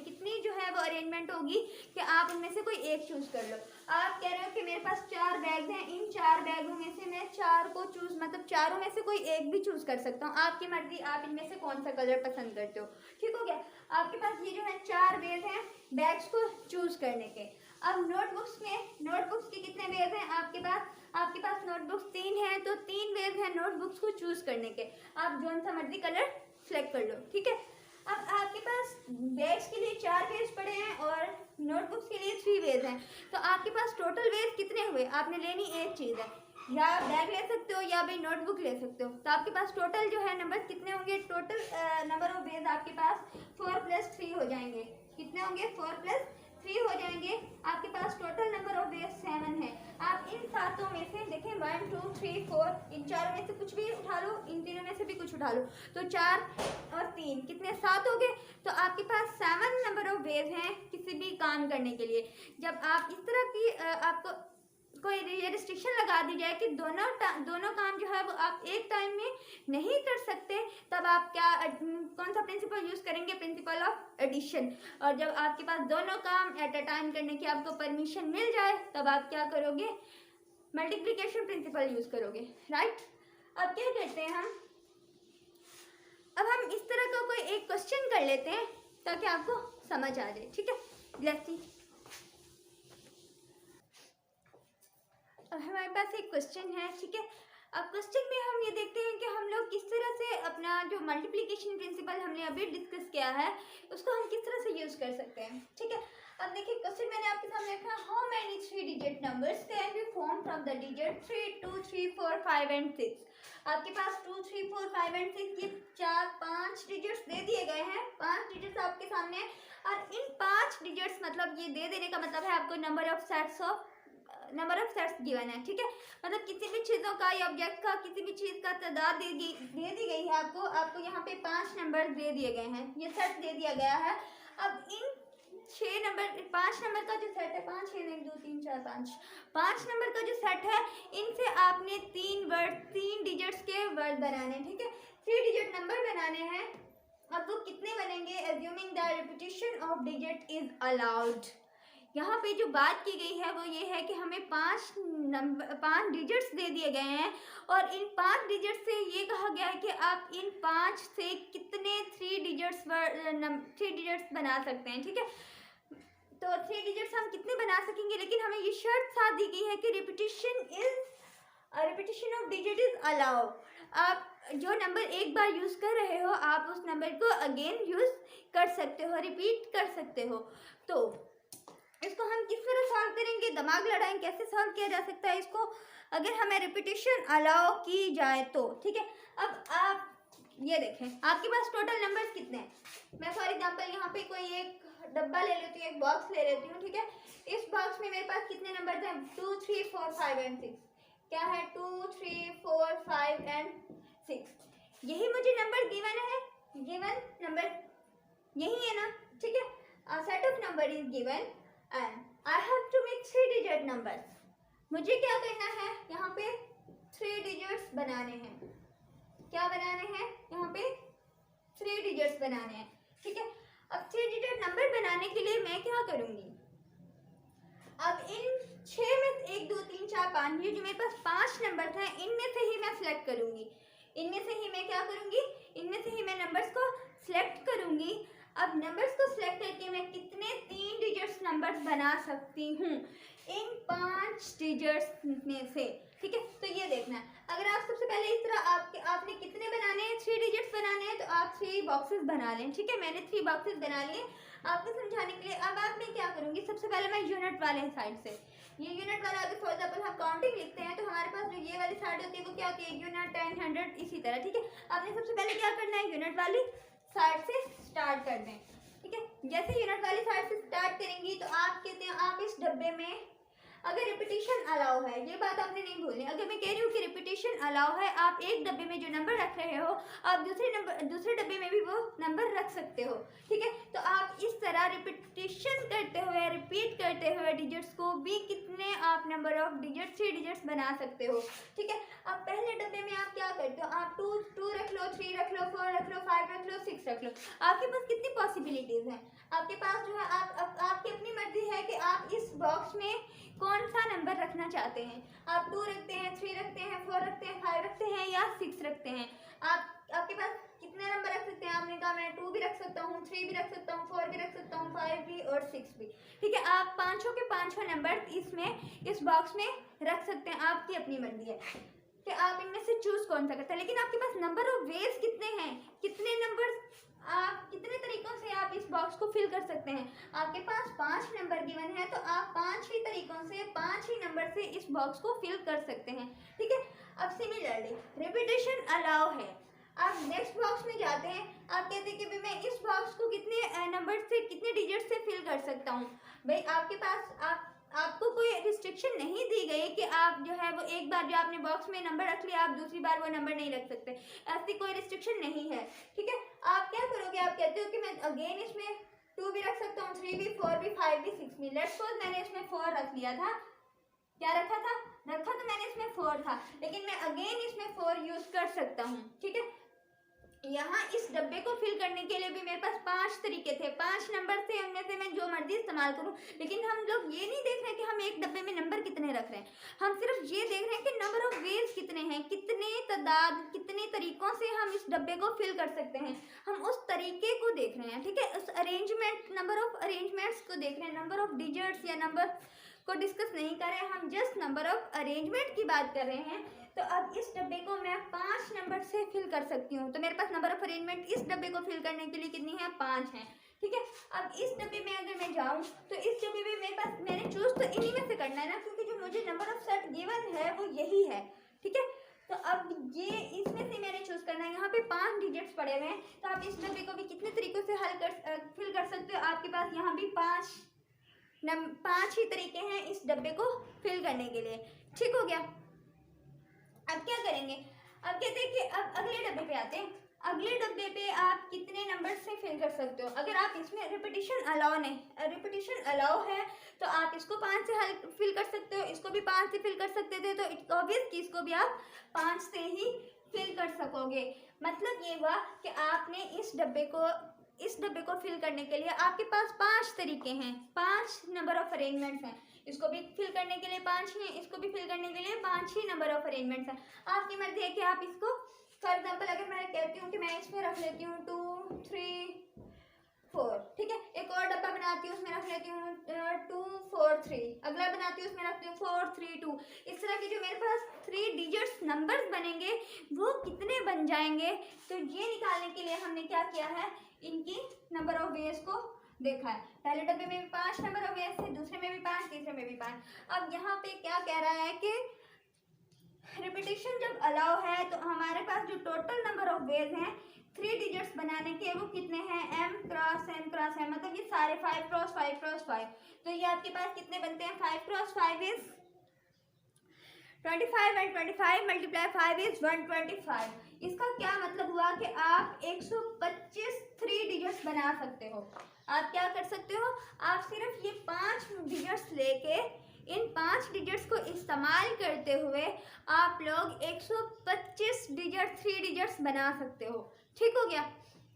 कितनी जो है वो अरेंजमेंट होगी कि आप उनमें से कोई एक चूज कर लो। आप कह रहे हो कि मेरे पास 4 बैग हैं, इन 4 बैगों में से मैं 4 को चूज, मतलब चारों में से कोई एक भी चूज कर सकता हूँ, आपकी मर्जी, आप इनमें से कौन सा कलर पसंद करते हो। ठीक हो गया, आपके पास ये जो है 4 वेज हैं बैग्स को चूज करने के। अब नोटबुक्स के कितने वेज हैं आपके पास नोटबुक्स 3 हैं, तो 3 वेज हैं नोटबुक्स को चूज करने के। आप जो सा मर्जी कलर सेलेक्ट कर लो, ठीक है। अब आपके पास बैग्स के लिए 4 वेज पड़े हैं और नोटबुक्स के लिए 3 वेज हैं, तो आपके पास टोटल वेज कितने हुए, आपने लेनी एक चीज़ है, या बैग ले सकते हो या भाई नोटबुक ले सकते हो। तो आपके पास टोटल जो है नंबर कितने होंगे, टोटल नंबर ऑफ वेज आपके पास 4 + 3 हो जाएंगे। कितने होंगे, 4 + 3 हो जाएंगे। आपके पास टोटल नंबर ऑफ वेज 7 है। आप इन सातों में से देखें 1 2 3 4, इन चारों में से कुछ भी उठा लो, इन तीनों में से भी कुछ उठा लो, तो 4 और 3 कितने 7 हो गए। तो आपके पास 7 नंबर ऑफ वेज हैं किसी भी काम करने के लिए। जब आप इस तरह की आपको कोई ये रिस्ट्रिक्शन लगा दी जाए कि दोनों काम जो है वो आप एक टाइम में नहीं कर सकते, तब आप कौन सा प्रिंसिपल यूज करेंगे, प्रिंसिपल ऑफ एडिशन। और जब आपके पास दोनों काम एट अ टाइम करने की आपको परमिशन मिल जाए, तब आप क्या करोगे, मल्टीप्लिकेशन प्रिंसिपल यूज करोगे, राइट। अब क्या करते हैं अब हम इस तरह का कोई एक क्वेश्चन कर लेते हैं ताकि आपको समझ आ जाए, ठीक है। लेट्स सी, अब हमारे पास एक क्वेश्चन है, ठीक है। अब क्वेश्चन में हम ये देखते हैं कि हम लोग किस तरह से अपना जो मल्टीप्लिकेशन प्रिंसिपल हमने अभी डिस्कस किया है उसको हम किस तरह से यूज कर सकते हैं, ठीक है। अब देखिए क्वेश्चन मैंने आपके सामने रखा, how many 3 digit numbers can be form from the digit 3 2 3 4 5 and 6। आपके पास 2 3 4 5 एंड 6 ये 5 डिजिट्स दे दिए गए हैं, 5 डिजिट्स आपके सामने है। और इन 5 डिजिट्स मतलब ये दे देने का मतलब है आपको नंबर ऑफ सेट्स गिवन है, ठीक है। मतलब किसी भी चीज़ों का या ऑब्जेक्ट का किसी भी चीज़ का तादाद दे दी गई है आपको यहाँ पे 5 नंबर दे दिए गए हैं, ये सेट दे दिया गया है। अब इन 5 नंबर का जो सेट है, 5 6 1 2 3 4 5 नंबर का जो सेट है, इनसे आपने 3 डिजिट्स के वर्ड बनाने, ठीक है, 3 डिजिट नंबर बनाने हैं। अब वो कितने बनेंगे, assuming the repetition of digit is allowed. यहाँ पे जो बात की गई है वो ये है कि हमें 5 डिजिट्स दे दिए गए हैं और इन 5 डिजिट से ये कहा गया है कि आप इन 5 से कितने 3 डिजिट्स बना सकते हैं, ठीक है। तो 3 डिजिट्स हम कितने बना सकेंगे, लेकिन हमें ये शर्त साथ दी गई है कि repetition of digit is allowed. आप जो नंबर एक बार यूज कर रहे हो आप उस नंबर को अगेन यूज कर सकते हो, रिपीट कर सकते हो। तो इसको हम किस तरह सॉल्व करेंगे, दिमाग लड़ाएं कैसे सॉल्व किया जा सकता है इसको, अगर हमें रिपीटेशन अलाउ की जाए तो। ठीक है, अब आप ये देखें आपके पास टोटल नंबर्स कितने हैं। मैं फॉर एग्जांपल यहाँ पे कोई एक डब्बा ले लेती हूँ, एक बॉक्स ले लेती हूँ। ठीक है, इस बॉक्स में मेरे पास कितने नंबर्स हैं, 2 3 4 5 एंड 6। क्या है, 2 3 4 5 एंड 6। यही मुझे नंबर गिवन है, गिवन नंबर यही है ना। ठीक है, a set of number is given and I have to make 3 digit numbers। मुझे क्या करना है, यहाँ पे 3 डिजिट्स बनाने हैं। क्या बनाने हैं, यहाँ पे 3 डिजिट्स बनाने हैं। ठीक है, अब 3 डिजिट नंबर बनाने के लिए मैं क्या करूंगी, अब इन 6 में 1 2 3 4 5 ये जो मेरे पास 5 नंबर हैं इनमें से ही मैं सिलेक्ट करूंगी। इनमें से ही मैं क्या करूंगी, इनमें से ही मैं नंबर्स को सिलेक्ट करूंगी। अब नंबर्स को सिलेक्ट करके मैं कितने 3 डिजिट्स नंबर्स बना सकती हूँ इन 5 डिजिट्स में से। ठीक है, तो ये देखना है, अगर आप सबसे पहले इस तरह आपने कितने बनाने हैं, 3 डिजिट्स बनाने हैं, तो आप 3 बॉक्सेस बना लें। ठीक है, मैंने 3 बॉक्सेस बना लिए आपको समझाने के लिए। अब आप मैं क्या करूँगी, सबसे पहले मैं यूनिट वाले साइड से, ये यूनिट वाला अगर फॉर एग्जाम्पल हम काउंटिंग लिखते हैं तो हमारे पास जो ये वाली साइड होती है वो क्या होती है, यूनिट 10 100 इसी तरह। ठीक है, आपने सबसे पहले क्या करना है, यूनिट वाली साइड से स्टार्ट कर दें। ठीक है, जैसे यूनिट वाली साइड से स्टार्ट करेंगी तो आप कहते हैं आप इस डब्बे में अगर रिपीटेशन अलाउ है, ये बात आपने नहीं भूलनी। अगर मैं कह रही हूँ कि रिपीटेशन अलाउ है, आप एक डब्बे में जो नंबर रख रहे हो आप दूसरे डब्बे में भी वो नंबर रख सकते हो। ठीक है, तो आप इस तरह रिपीटेशन करते हुए, रिपीट करते हुए डिजिट्स को भी कितने आप नंबर ऑफ डिजिट्स 3 डिजिट्स बना सकते हो। ठीक है, अब पहले डब्बे में आप क्या करते हो, आप 2 रख लो, 3 रख लो, 4 रख लो, 5 रख लो, 6 रख लो। आपके पास कितनी पॉसिबिलिटीज हैं, आपके पास जो है आपकी अपनी मर्जी है कि आप इस बॉक्स में कौन सा नंबर रखना चाहते हैं। आप 2 रखते हैं, 3 रखते हैं, 4 रखते हैं, 5 रखते हैं या 6 रखते हैं। आपके पास कितने नंबर रख सकते हैं, आपने कहा मैं 2 भी रख सकता हूँ, 3 भी रख सकता हूँ, 4 भी रख सकता हूँ, 5 भी और 6 भी। ठीक है, आप पांचों के पांचों नंबर इसमें इस बॉक्स में रख सकते हैं, आपकी अपनी मर्जी है कि आप इनमें से चूज कौन सा करते हैं। लेकिन आपके पास नंबर ऑफ वेज कितने हैं, कितने नंबर आप कितने तरीकों से आप इस बॉक्स को फिल कर सकते हैं। आपके पास 5 नंबर गिवन है तो आप 5 ही तरीकों से 5 ही नंबर से इस बॉक्स को फिल कर सकते हैं। ठीक है, अब सिमिलरली रिपीटेशन अलाउ है। आप नेक्स्ट बॉक्स में जाते हैं, आप कहते हैं कि मैं इस बॉक्स को कितने नंबर से, कितने डिजिट से फिल कर सकता हूँ। भाई आपके पास आपको कोई रिस्ट्रिक्शन नहीं दी गई कि आप जो है वो एक बार जो आपने बॉक्स में नंबर रख लिया आप दूसरी बार वो नंबर नहीं रख सकते, ऐसी कोई रिस्ट्रिक्शन नहीं है। ठीक है, आप क्या करोगे, आप कहते हो कि मैं अगेन इसमें 2 भी रख सकता हूँ, 3 भी, 4 भी, 5 भी, 6 भी। लेट्स सपोज मैंने इसमें 4 रख लिया था, क्या रखा तो मैंने इसमें 4 था, लेकिन मैं अगेन इसमें 4 यूज कर सकता हूँ। ठीक है, यहाँ इस डब्बे को फिल करने के लिए भी मेरे पास 5 तरीके थे, 5 नंबर थे, उनमें से मैं जो मर्जी इस्तेमाल करूँ। लेकिन हम लोग ये नहीं देख रहे कि हम एक डब्बे में नंबर कितने रख रहे हैं, हम सिर्फ ये देख रहे हैं कि नंबर ऑफ वेज कितने हैं, कितने तादाद, कितने तरीकों से हम इस डब्बे को फिल कर सकते हैं, हम उस तरीके को देख रहे हैं। ठीक है, उस अरेंजमेंट, नंबर ऑफ अरेंजमेंट्स को देख रहे हैं, नंबर ऑफ डिजिट्स या नंबर को डिस्कस नहीं कर रहे हैं, हम जस्ट नंबर ऑफ अरेंजमेंट की बात कर रहे हैं। तो अब इस डब्बे को मैं 5 नंबर से फिल कर सकती हूँ, तो मेरे पास नंबर ऑफ अरेंजमेंट इस डब्बे को फिल करने के लिए कितनी है, 5 है। ठीक है, अब इस डब्बे में अगर मैं जाऊँ तो इस डब्बे में मेरे पास, मैंने चूज तो इन्हीं में से करना है ना, क्योंकि जो मुझे नंबर ऑफ सेट गिवन है वो यही है। ठीक है, तो अब ये इसमें से मैंने चूज करना है, यहाँ पे 5 डिजिट्स पड़े हुए हैं, तो आप इस डब्बे को भी कितने तरीकों से फिल कर सकते हो। आपके पास यहाँ भी 5 ही तरीके हैं इस डब्बे को फिल करने के लिए। ठीक हो गया, अब क्या करेंगे, अब कहते हैं कि अब अगले डब्बे पे आते हैं। अगले डब्बे पे आप कितने नंबर से फिल कर सकते हो। अगर आप इसमें रिपीटेशन अलाउ नहीं, रिपीटेशन अलाउ है तो आप इसको 5 से फिल कर सकते हो, इसको भी 5 से फिल कर सकते थे, तो इट्स ऑब्वियस कि इसको भी आप 5 से ही फिल कर सकोगे। मतलब ये हुआ कि आपने इस डब्बे को फिल करने के लिए आपके पास 5 तरीके हैं, 5 नंबर ऑफ अरेंजमेंट्स हैं। इसको भी फिल करने के लिए 5 ही हैं, इसको भी फिल करने के लिए 5 ही नंबर ऑफ अरेंजमेंट्स हैं। आपकी मर्जी है कि आप इसको, फॉर एग्जांपल अगर मैं कहती हूँ कि मैं इसमें रख लेती हूँ 2 3 4, ठीक है, एक और डब्बा बनाती हूँ उसमें रख लेती हूँ 2 4 3, अगला बनाती हूँ उसमें रखती हूँ 4 3 2। इस तरह के जो मेरे पास 3 डिजिट्स नंबर्स बनेंगे वो कितने बन जाएंगे, तो ये निकालने के लिए हमने क्या किया है, इनकी नंबर ऑफ वेज को देखा है। पहले डब्बे में भी 5 नंबर ऑफ वेज थे, दूसरे में भी 5, तीसरे में भी 5। अब यहाँ पे क्या कह रहा है कि रिपीटेशन जब अलाउ है तो हमारे पास जो टोटल नंबर ऑफ वेज हैं 3 डिजिट्स बनाने के वो कितने हैं, m cross n cross m, मतलब ये सारे 5 क्रॉस 5 क्रॉस 5। तो ये आपके पास कितने बनते हैं, 5 cross 5 is 25 and 25 multiply 5 is 125। इसका क्या मतलब हुआ कि आप 125 3 डिजिट्स बना सकते हो। आप क्या कर सकते हो, आप सिर्फ ये 5 डिजिट्स लेके इन 5 डिजिट्स को इस्तेमाल करते हुए आप लोग 125 डिजिट 3 डिजिट्स बना सकते हो। ठीक हो गया।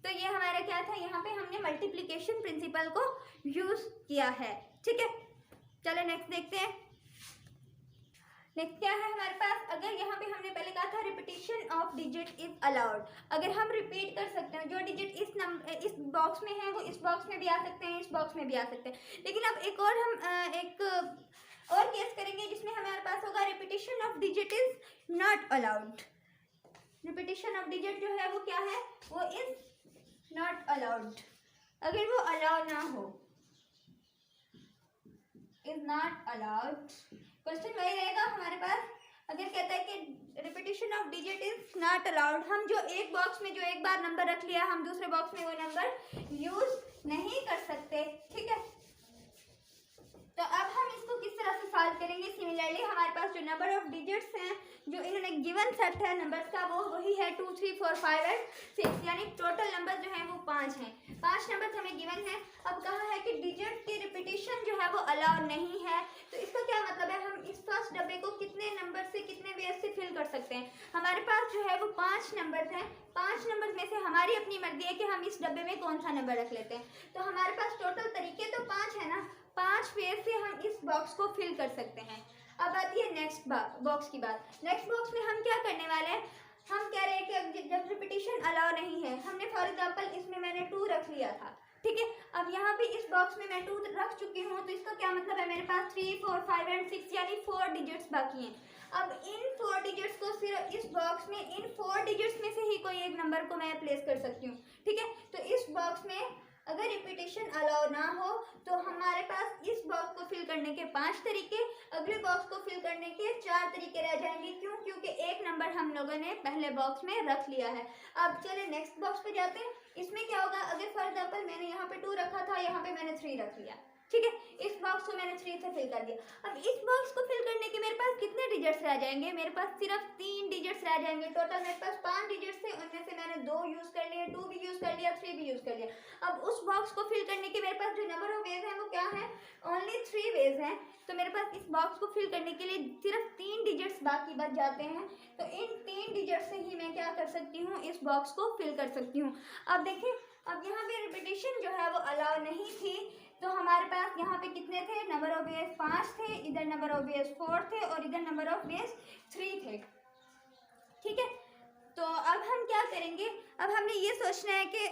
तो ये हमारा क्या था, यहाँ पे हमने मल्टीप्लिकेशन प्रिंसिपल को यूज किया है। ठीक है, चलो नेक्स्ट देखते हैं। नेक्स्ट क्या है हमारे पास, अगर यहाँ पे हमने पहले कहा था repetition of digit is allowed, अगर हम रिपीट कर सकते हैं जो डिजिट इस बॉक्स में है वो इस बॉक्स में भी आ सकते हैं, इस बॉक्स में भी आ सकते हैं। लेकिन अब एक और हम एक और केस करेंगे जिसमें हमारे पास होगा repetition of digit is not allowed. Repetition of digit जो है वो क्या है, वो इज नॉट अलाउड। अगर वो अलाउ ना हो, इज नॉट अलाउड, क्वेश्चन वही रहेगा हमारे पास। अगर कहता है कि repetition of digit is not allowed, हम जो एक बॉक्स में जो एक बार नंबर रख लिया हम दूसरे बॉक्स में वो नंबर यूज नहीं कर सकते। ठीक है, तो अब हम इसको किस तरह से सॉल्व करेंगे। सिमिलरली हमारे पास जो नंबर ऑफ डिजिट्स हैं जो इन्होंने गिवन सेट है नंबर्स का वो वही है 2 3 4 5 एंड 6, यानी टोटल नंबर जो है वो 5 हैं। 5 नंबर हमें गिवन है। अब कहा है कि डिजिट की रिपीटिशन जो है वो अलाउ नहीं है, तो इसका क्या मतलब है, हम इस फर्स्ट डब्बे को कितने नंबर से कितने वेज से फिल कर सकते हैं। हमारे पास जो है वो 5 नंबर हैं, 5 नंबर में से हमारी अपनी मर्जी है कि हम इस डब्बे में कौन सा नंबर रख लेते हैं। तो हमारे पास टोटल तरीके तो 5 है ना, 5 वेज से हम इस बॉक्स को फिल कर सकते हैं। अब आती है नेक्स्ट बॉक्स की बात। नेक्स्ट बॉक्स में हम क्या करने वाले हैं, हम कह रहे हैं कि जब रिपीटिशन अलाउ नहीं है, हमने फॉर एग्जांपल इसमें मैंने 2 रख लिया था। ठीक है, अब यहाँ पे इस बॉक्स में मैं 2 रख चुकी हूँ, तो इसका क्या मतलब है, मेरे पास 3 4 5 एंड 6 यानी 4 डिजिट्स बाकी हैं। अब इन 4 डिजिट्स को सिर्फ इस बॉक्स में इन 4 डिजिट्स में से ही कोई एक नंबर को मैं प्लेस कर सकती हूँ। ठीक है, तो इस बॉक्स में अगर रिपीटेशन अलाउ ना हो तो हमारे पास इस बॉक्स को फिल करने के 5 तरीके, अगले बॉक्स को फिल करने के 4 तरीके रह जाएंगे। क्यों, क्योंकि एक नंबर हम लोगों ने पहले बॉक्स में रख लिया है। अब चले नेक्स्ट बॉक्स पे जाते हैं। इसमें क्या होगा, अगर फॉर एग्जांपल मैंने यहाँ पे 2 रखा था, यहाँ पे मैंने 3 रख लिया। ठीक है, इस बॉक्स को मैंने 3 से फिल कर दिया। अब इस बॉक्स को फिल करने के मेरे पास कितने डिजिट्स रह जाएंगे, मेरे पास सिर्फ 3 डिजिट्स रह जाएंगे। टोटल मेरे पास 5 डिजिट्स थे, उनमें से मैंने 2 यूज कर लिए, 2 भी यूज कर लिया, 3 भी यूज कर लिया। अब उस बॉक्स को फिल करने के मेरे पास जो नंबर ऑफ वेज है वो क्या है, ओनली 3 वेज हैं। तो मेरे पास इस बॉक्स को फिल करने के लिए सिर्फ 3 डिजिट्स बाकी बच जाते हैं। तो इन 3 डिजिट से ही मैं क्या कर सकती हूँ, इस बॉक्स को फिल कर सकती हूँ। अब देखिए, अब यहाँ पे रिपीटेशन जो है वो अलाउ नहीं थी, तो हमारे पास यहाँ पे कितने थे, नंबर ऑफ वेज 5 थे, इधर नंबर ऑफ वेज 4 थे और इधर नंबर ऑफ वेज 3 थे। ठीक है, तो अब हम क्या करेंगे, अब हमने ये सोचना है कि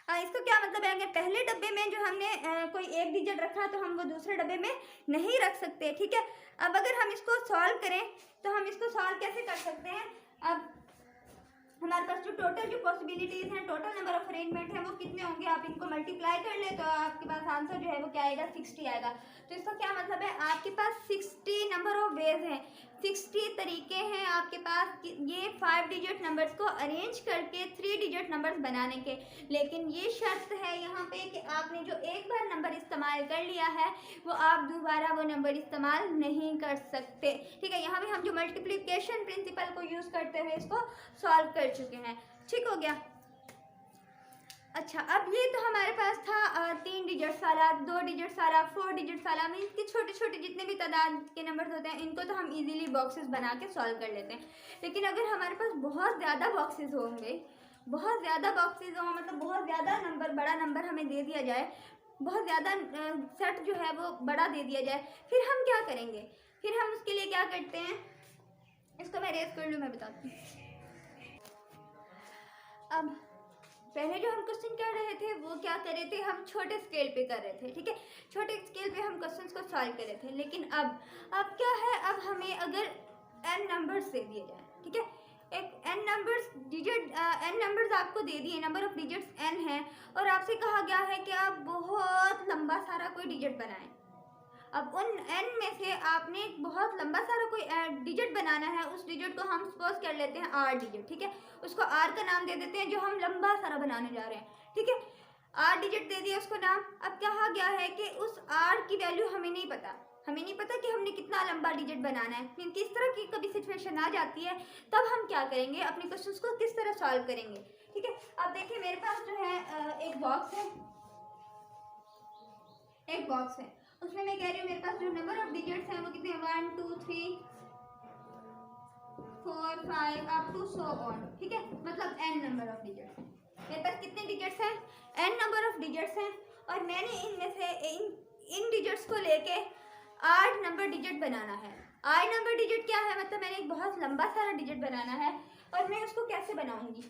इसको क्या मतलब है, अगर पहले डब्बे में जो हमने कोई एक डिजिट रखा तो हम वो दूसरे डब्बे में नहीं रख सकते। ठीक है, अब अगर हम इसको सॉल्व करें तो हम इसको सॉल्व कैसे कर सकते हैं। अब हमारे पास जो टोटल जो पॉसिबिलिटीज हैं, टोटल नंबर ऑफ अरेंजमेंट है वो कितने होंगे, आप इनको मल्टीप्लाई कर ले तो आपके पास आंसर जो है वो क्या आएगा, 60 आएगा। तो इसका क्या मतलब है, आपके पास 60 नंबर ऑफ वेज हैं, 60 तरीके हैं आपके पास ये 5 डिजिट नंबर्स को अरेंज करके 3 डिजिट नंबर्स बनाने के। लेकिन ये शर्त है यहाँ पे कि आपने जो एक बार नंबर इस्तेमाल कर लिया है वो आप दोबारा वो नंबर इस्तेमाल नहीं कर सकते। ठीक है, यहाँ पे हम जो मल्टीप्लिकेशन प्रिंसिपल को यूज़ करते हुए इसको सॉल्व कर चुके हैं। ठीक हो गया। अच्छा, अब ये तो हमारे पास था 3 डिजिट्स वाला, 2 डिजिट्स वाला, 4 डिजिट्स वाला, मीन्स कि छोटे छोटे जितने भी तादाद के नंबर्स होते हैं इनको तो हम इजीली बॉक्सेस बना के सॉल्व कर लेते हैं। लेकिन अगर हमारे पास बहुत ज़्यादा बॉक्सेस होंगे, बहुत ज़्यादा बॉक्सेस हों, मतलब बहुत ज़्यादा नंबर, बड़ा नंबर हमें दे दिया जाए, बहुत ज़्यादा सेट जो है वो बड़ा दे दिया जाए, फिर हम क्या करेंगे, फिर हम उसके लिए क्या करते हैं, इसको मैं रेज कर लूँ, मैं बताती हूँ। अब पहले जो हम क्वेश्चन कर रहे थे वो क्या कर रहे थे, हम छोटे स्केल पे कर रहे थे। ठीक है, छोटे स्केल पे हम क्वेश्चंस को सॉल्व कर रहे थे। लेकिन अब क्या है, अब हमें अगर n नंबर्स दे दिए जाए, ठीक है, एक n numbers digit n numbers आपको दे दिए, नंबर ऑफ डिजिट्स n है, और आपसे कहा गया है कि आप बहुत लंबा सारा कोई डिजिट बनाएं। अब उन n में से आपने बहुत लंबा सारा कोई डिजिट बनाना है। उस डिजिट को हम सपोज कर लेते हैं r डिजिट, ठीक है, उसको r का नाम दे देते हैं जो हम लंबा सारा बनाने जा रहे हैं, ठीक है। r डिजिट दे दिया उसको नाम। अब कहा गया है कि उस r की वैल्यू हमें नहीं पता, हमें नहीं पता कि हमने कितना लंबा डिजिट बनाना है। फिर किस तरह की कभी सिचुएशन आ जाती है, तब हम क्या करेंगे, अपने क्वेश्चंस को किस तरह सॉल्व करेंगे, ठीक है। अब देखिए मेरे पास जो है एक बॉक्स है, एक बॉक्स है, उसमें मैं कह रही हूँ मेरे पास जो नंबर ऑफ डिजिट्स हैं वो कितने हैं, 1 2 3 4 5 अप टू सो ऑन, ठीक है, मतलब n नंबर ऑफ डिजिट्स हैं। मेरे पास कितने डिजिट्स हैं, n नंबर ऑफ डिजिट्स हैं, और मैंने इनमें से इन डिजिट्स को लेके 8 नंबर डिजिट बनाना है। 8 नंबर डिजिट क्या है, मतलब मैंने एक बहुत लंबा सारा डिजिट बनाना है, और मैं उसको कैसे बनाऊंगी।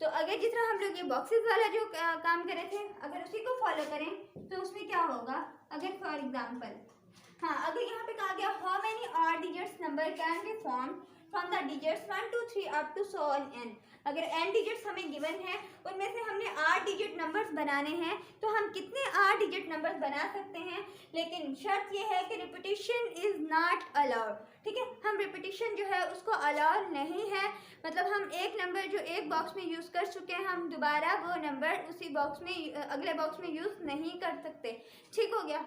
तो अगर जिस तरह हम लोग ये बॉक्सेस वाला जो काम करे थे, अगर उसी को फॉलो करें तो उसमें क्या होगा, अगर फॉर एग्जांपल, हाँ, अगर यहाँ पे कहा गया how many are digits number can be form from the digits 1 2 3 up to so on n, अगर n डिजिट्स हमें गिवन है, उनमें से हमने 8 डिजिट नंबर्स बनाने हैं, तो हम कितने 8 डिजिट नंबर्स बना सकते हैं। लेकिन शर्त ये है कि रिपीटिशन इज नॉट अलाउड, ठीक है, हम रिपीटिशन जो है उसको अलाउ नहीं है, मतलब हम एक नंबर जो एक बॉक्स में यूज़ कर चुके हैं, हम दोबारा वो नंबर उसी बॉक्स में अगले बॉक्स में यूज़ नहीं कर सकते, ठीक हो गया,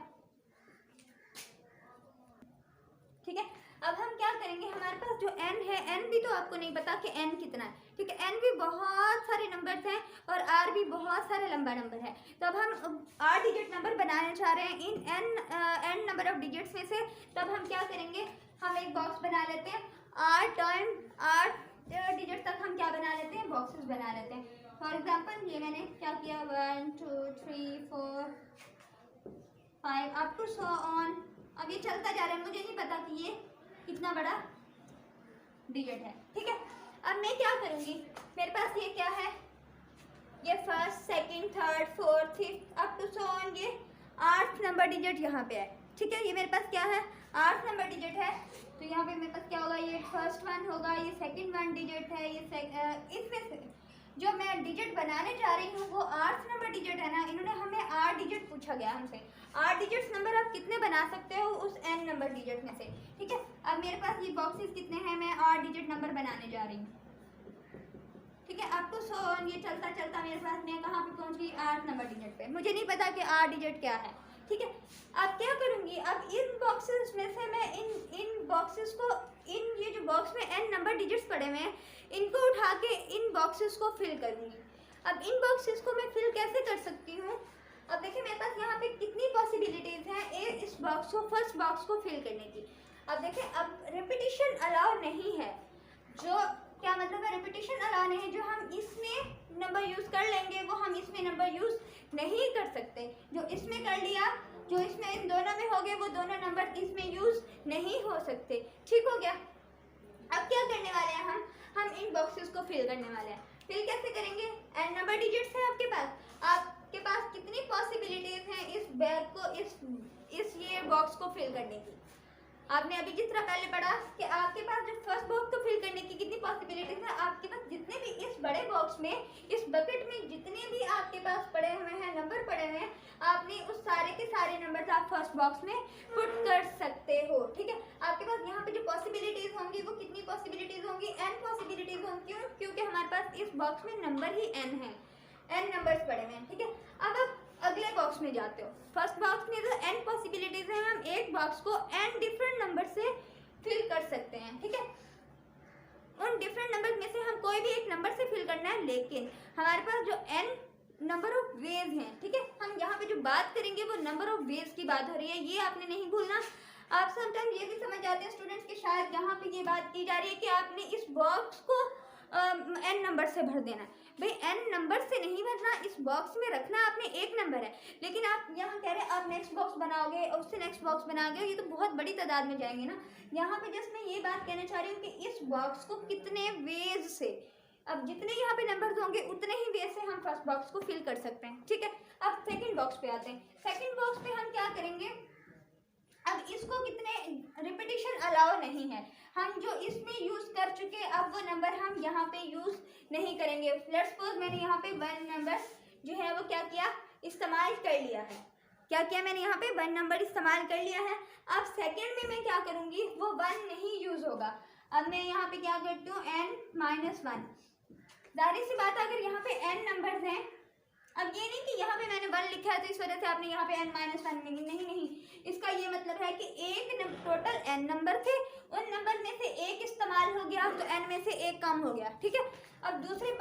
ठीक है। अब हम क्या करेंगे, हमारे पास जो n है, n भी तो आपको नहीं पता कि n कितना है, ठीक है, n भी बहुत सारे नंबर्स हैं और r भी बहुत सारे लंबा नंबर है। तो अब हम 8 डिजिट नंबर बनाने चाह रहे हैं इन n नंबर ऑफ डिजिट्स में से, तब हम क्या करेंगे, हम एक बॉक्स बना लेते हैं, 8 टाइम 8 डिजिट तक हम क्या बना लेते हैं, बॉक्सेस बना लेते हैं। फॉर एग्जाम्पल ये मैंने क्या किया, 1 2 3 4 5 अप टू सो ऑन। अब ये चलता जा रहा है, मुझे नहीं पता कि ये कितना बड़ा डिजिट है, ठीक है। अब मैं क्या करूँगी, मेरे पास ये क्या है, ये first second third fourth fifth up to so on, ये 8 नंबर डिजिट यहाँ पे है, ठीक है, ये मेरे पास क्या है, 8 नंबर डिजिट है। तो यहाँ पे मेरे पास क्या होगा, ये फर्स्ट वन होगा, ये सेकंड वन डिजिट है, ये इसमें से जो मैं डिजिट बनाने जा रही हूँ वो 8 नंबर डिजिट है ना, इन्होंने हमें 8 डिजिट पूछा गया हमसे, 8 डिजिट्स नंबर आप कितने बना सकते हो उस n नंबर डिजिट में से, ठीक है। अब मेरे पास ये बॉक्सेस कितने हैं, मैं 8 डिजिट नंबर बनाने जा रही हूँ, ठीक है, अप टू सो ऑन, ये चलता चलता मेरे पास मैं कहाँ पे पहुँच गई, 8 नंबर डिजिट पे, मुझे नहीं पता कि 8 डिजिट क्या है, ठीक है। अब क्या करूँगी, अब इन बॉक्सेस में से मैं इन बॉक्सेस को, ये जो बॉक्स में n नंबर डिजिट्स पड़े हुए हैं, इनको उठा के इन बॉक्सेस को फिल करूँगी। अब इन बॉक्सेस को मैं फिल कैसे कर सकती हूँ, अब देखिए मेरे पास यहाँ पे कितनी पॉसिबिलिटीज हैं इस बॉक्स को, फर्स्ट बॉक्स को फिल करने की। अब देखिए, अब रिपीटिशन अलाउ नहीं है, जो क्या मतलब है, रिपीटिशन अलाउ नहीं है, जो हम इसमें नंबर यूज़ कर लेंगे वो हम इसमें नंबर यूज़ नहीं कर सकते, जो इसमें कर लिया, जो इसमें इन दोनों में हो गए, वो दोनों नंबर इसमें यूज़ नहीं हो सकते, ठीक हो गया। अब क्या करने वाले हैं हम इन बॉक्सेस को फिल करने वाले हैं। फिल कैसे करेंगे, n नंबर डिजिट्स है आपके पास कितनी पॉसिबिलिटीज हैं इस बैग को, इस ये बॉक्स को फिल करने की। आपने अभी जिस तरह पहले पढ़ा कि आपके पास जो फर्स्ट बॉक्स को फिल करने की कितनी पॉसिबिलिटीज है, आपके पास जितने भी इस बड़े बॉक्स में, इस बकेट में जितने भी आपके पास पड़े हुए हैं, नंबर पड़े हुए हैं, आपने उस सारे के सारे नंबर आप फर्स्ट बॉक्स में पुट कर सकते हो, ठीक है। आपके पास यहाँ पे जो पॉसिबिलिटीज होंगी वो कितनी पॉसिबिलिटीज होंगी, n पॉसिबिलिटीज होंगी, क्योंकि हमारे पास इस बॉक्स में नंबर ही n है, n नंबर्स पड़े हुए हैं, ठीक है। अब आप अगले बॉक्स में जाते हो, फर्स्ट बॉक्स में तो n पॉसिबिलिटीज हैं, हम एक बॉक्स को n डिफरेंट नंबर से फिल कर सकते हैं, ठीक है। उन डिफरेंट नंबर में से हम कोई भी एक नंबर से फिल करना है, लेकिन हमारे पास जो n नंबर ऑफ वेज हैं, ठीक है, हम यहाँ पे जो बात करेंगे वो नंबर ऑफ वेज की बात हो रही है, ये आपने नहीं भूलना। आप समटाइम ये भी समझ जाते हैं स्टूडेंट्स कि शायद यहाँ पे ये बात की जा रही है कि आपने इस बॉक्स को n नंबर से भर देना है। भाई n नंबर से नहीं भरना, इस बॉक्स में रखना आपने एक नंबर है, लेकिन आप यहाँ कह रहे हैं आप नेक्स्ट बॉक्स बनाओगे और उससे नेक्स्ट बॉक्स बनाओगे, ये तो बहुत बड़ी तादाद में जाएंगे ना। यहाँ पे जस्ट मैं ये बात कहना चाह रही हूँ कि इस बॉक्स को कितने वेज से, अब जितने यहाँ पे नंबर्स होंगे उतने ही वेज से हम फर्स्ट बॉक्स को फिल कर सकते हैं, ठीक है। अब सेकंड बॉक्स पे आते हैं। सेकंड बॉक्स पे हम क्या करेंगे, अब इसको कितने रिपीटिशन अलाउ नहीं है, हम जो इसमें यूज कर चुके अब वो नंबर हम यहाँ पे यूज नहीं करेंगे। लेट्स सपोज मैंने यहाँ पे 1 नंबर जो है वो क्या किया, इस्तेमाल कर लिया है। क्या किया मैंने यहाँ पे 1 नंबर इस्तेमाल कर लिया है। अब सेकंड में मैं क्या करूँगी, वो 1 नहीं यूज होगा। अब मैं यहाँ पे क्या करती हूँ, n-1। जाहिर सी बात है अगर यहाँ पे n नंबर्स हैं, अब ये नहीं कि यहाँ पे मैंने 1 लिखा है तो इस वजह से आपने यहाँ पे n-1 नहीं, इसका ये मतलब है कि टोटल n नंबर थे, उन नंबर में से एक इस्तेमाल हो गया तो n में से एक कम हो गया, ठीक है। अब तीसरे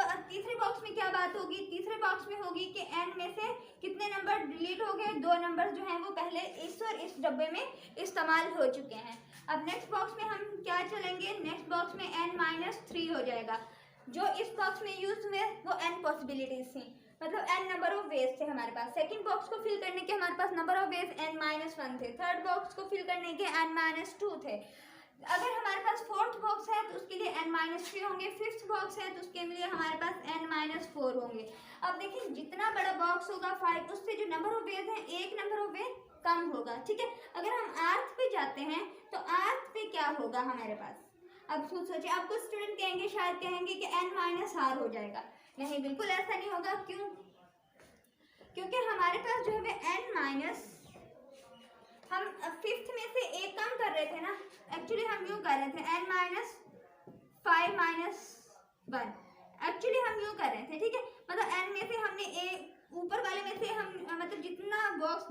बॉक्स में क्या बात होगी, तीसरे बॉक्स में होगी कि n में से कितने नंबर डिलीट हो गए, 2 नंबर जो हैं वो पहले इस और इस डब्बे में इस्तेमाल हो चुके हैं। अब नेक्स्ट बॉक्स में हम क्या चलेंगे, नेक्स्ट बॉक्स में n-3 हो जाएगा। जो इस बॉक्स में यूज हुए वो n पॉसिबिलिटीज थी, मतलब n नंबर ऑफ वेज थे हमारे पास। सेकंड बॉक्स को फिल करने के हमारे पास नंबर ऑफ वेज n-1 थे। थर्ड बॉक्स को फिल करने के n-2 थे। अगर हमारे पास फोर्थ बॉक्स है तो उसके लिए n-3 होंगे, फिफ्थ बॉक्स है तो उसके लिए हमारे पास n-4 होंगे। अब देखिए जितना बड़ा बॉक्स होगा 5, उससे जो नंबर ऑफ वेज है एक नंबर ऑफ वेज कम होगा, ठीक है। अगर हम आर्थ पे जाते हैं तो आर्थ पे क्या होगा हमारे पास, अब सोचिए। अब कुछ स्टूडेंट कहेंगे, शायद कहेंगे कि n-r हो जाएगा। नहीं, बिल्कुल ऐसा नहीं होगा। क्यों? क्योंकि हमारे पास जो है n- हम फिफ्थ में से एक कम कर रहे थे ना, एक्चुअली हम यूँ कर रहे थे n-5-1, एक्चुअली हम यूँ कर रहे थे, ठीक है। मतलब n में से हमने एक ऊपर वाले में से हम मतलब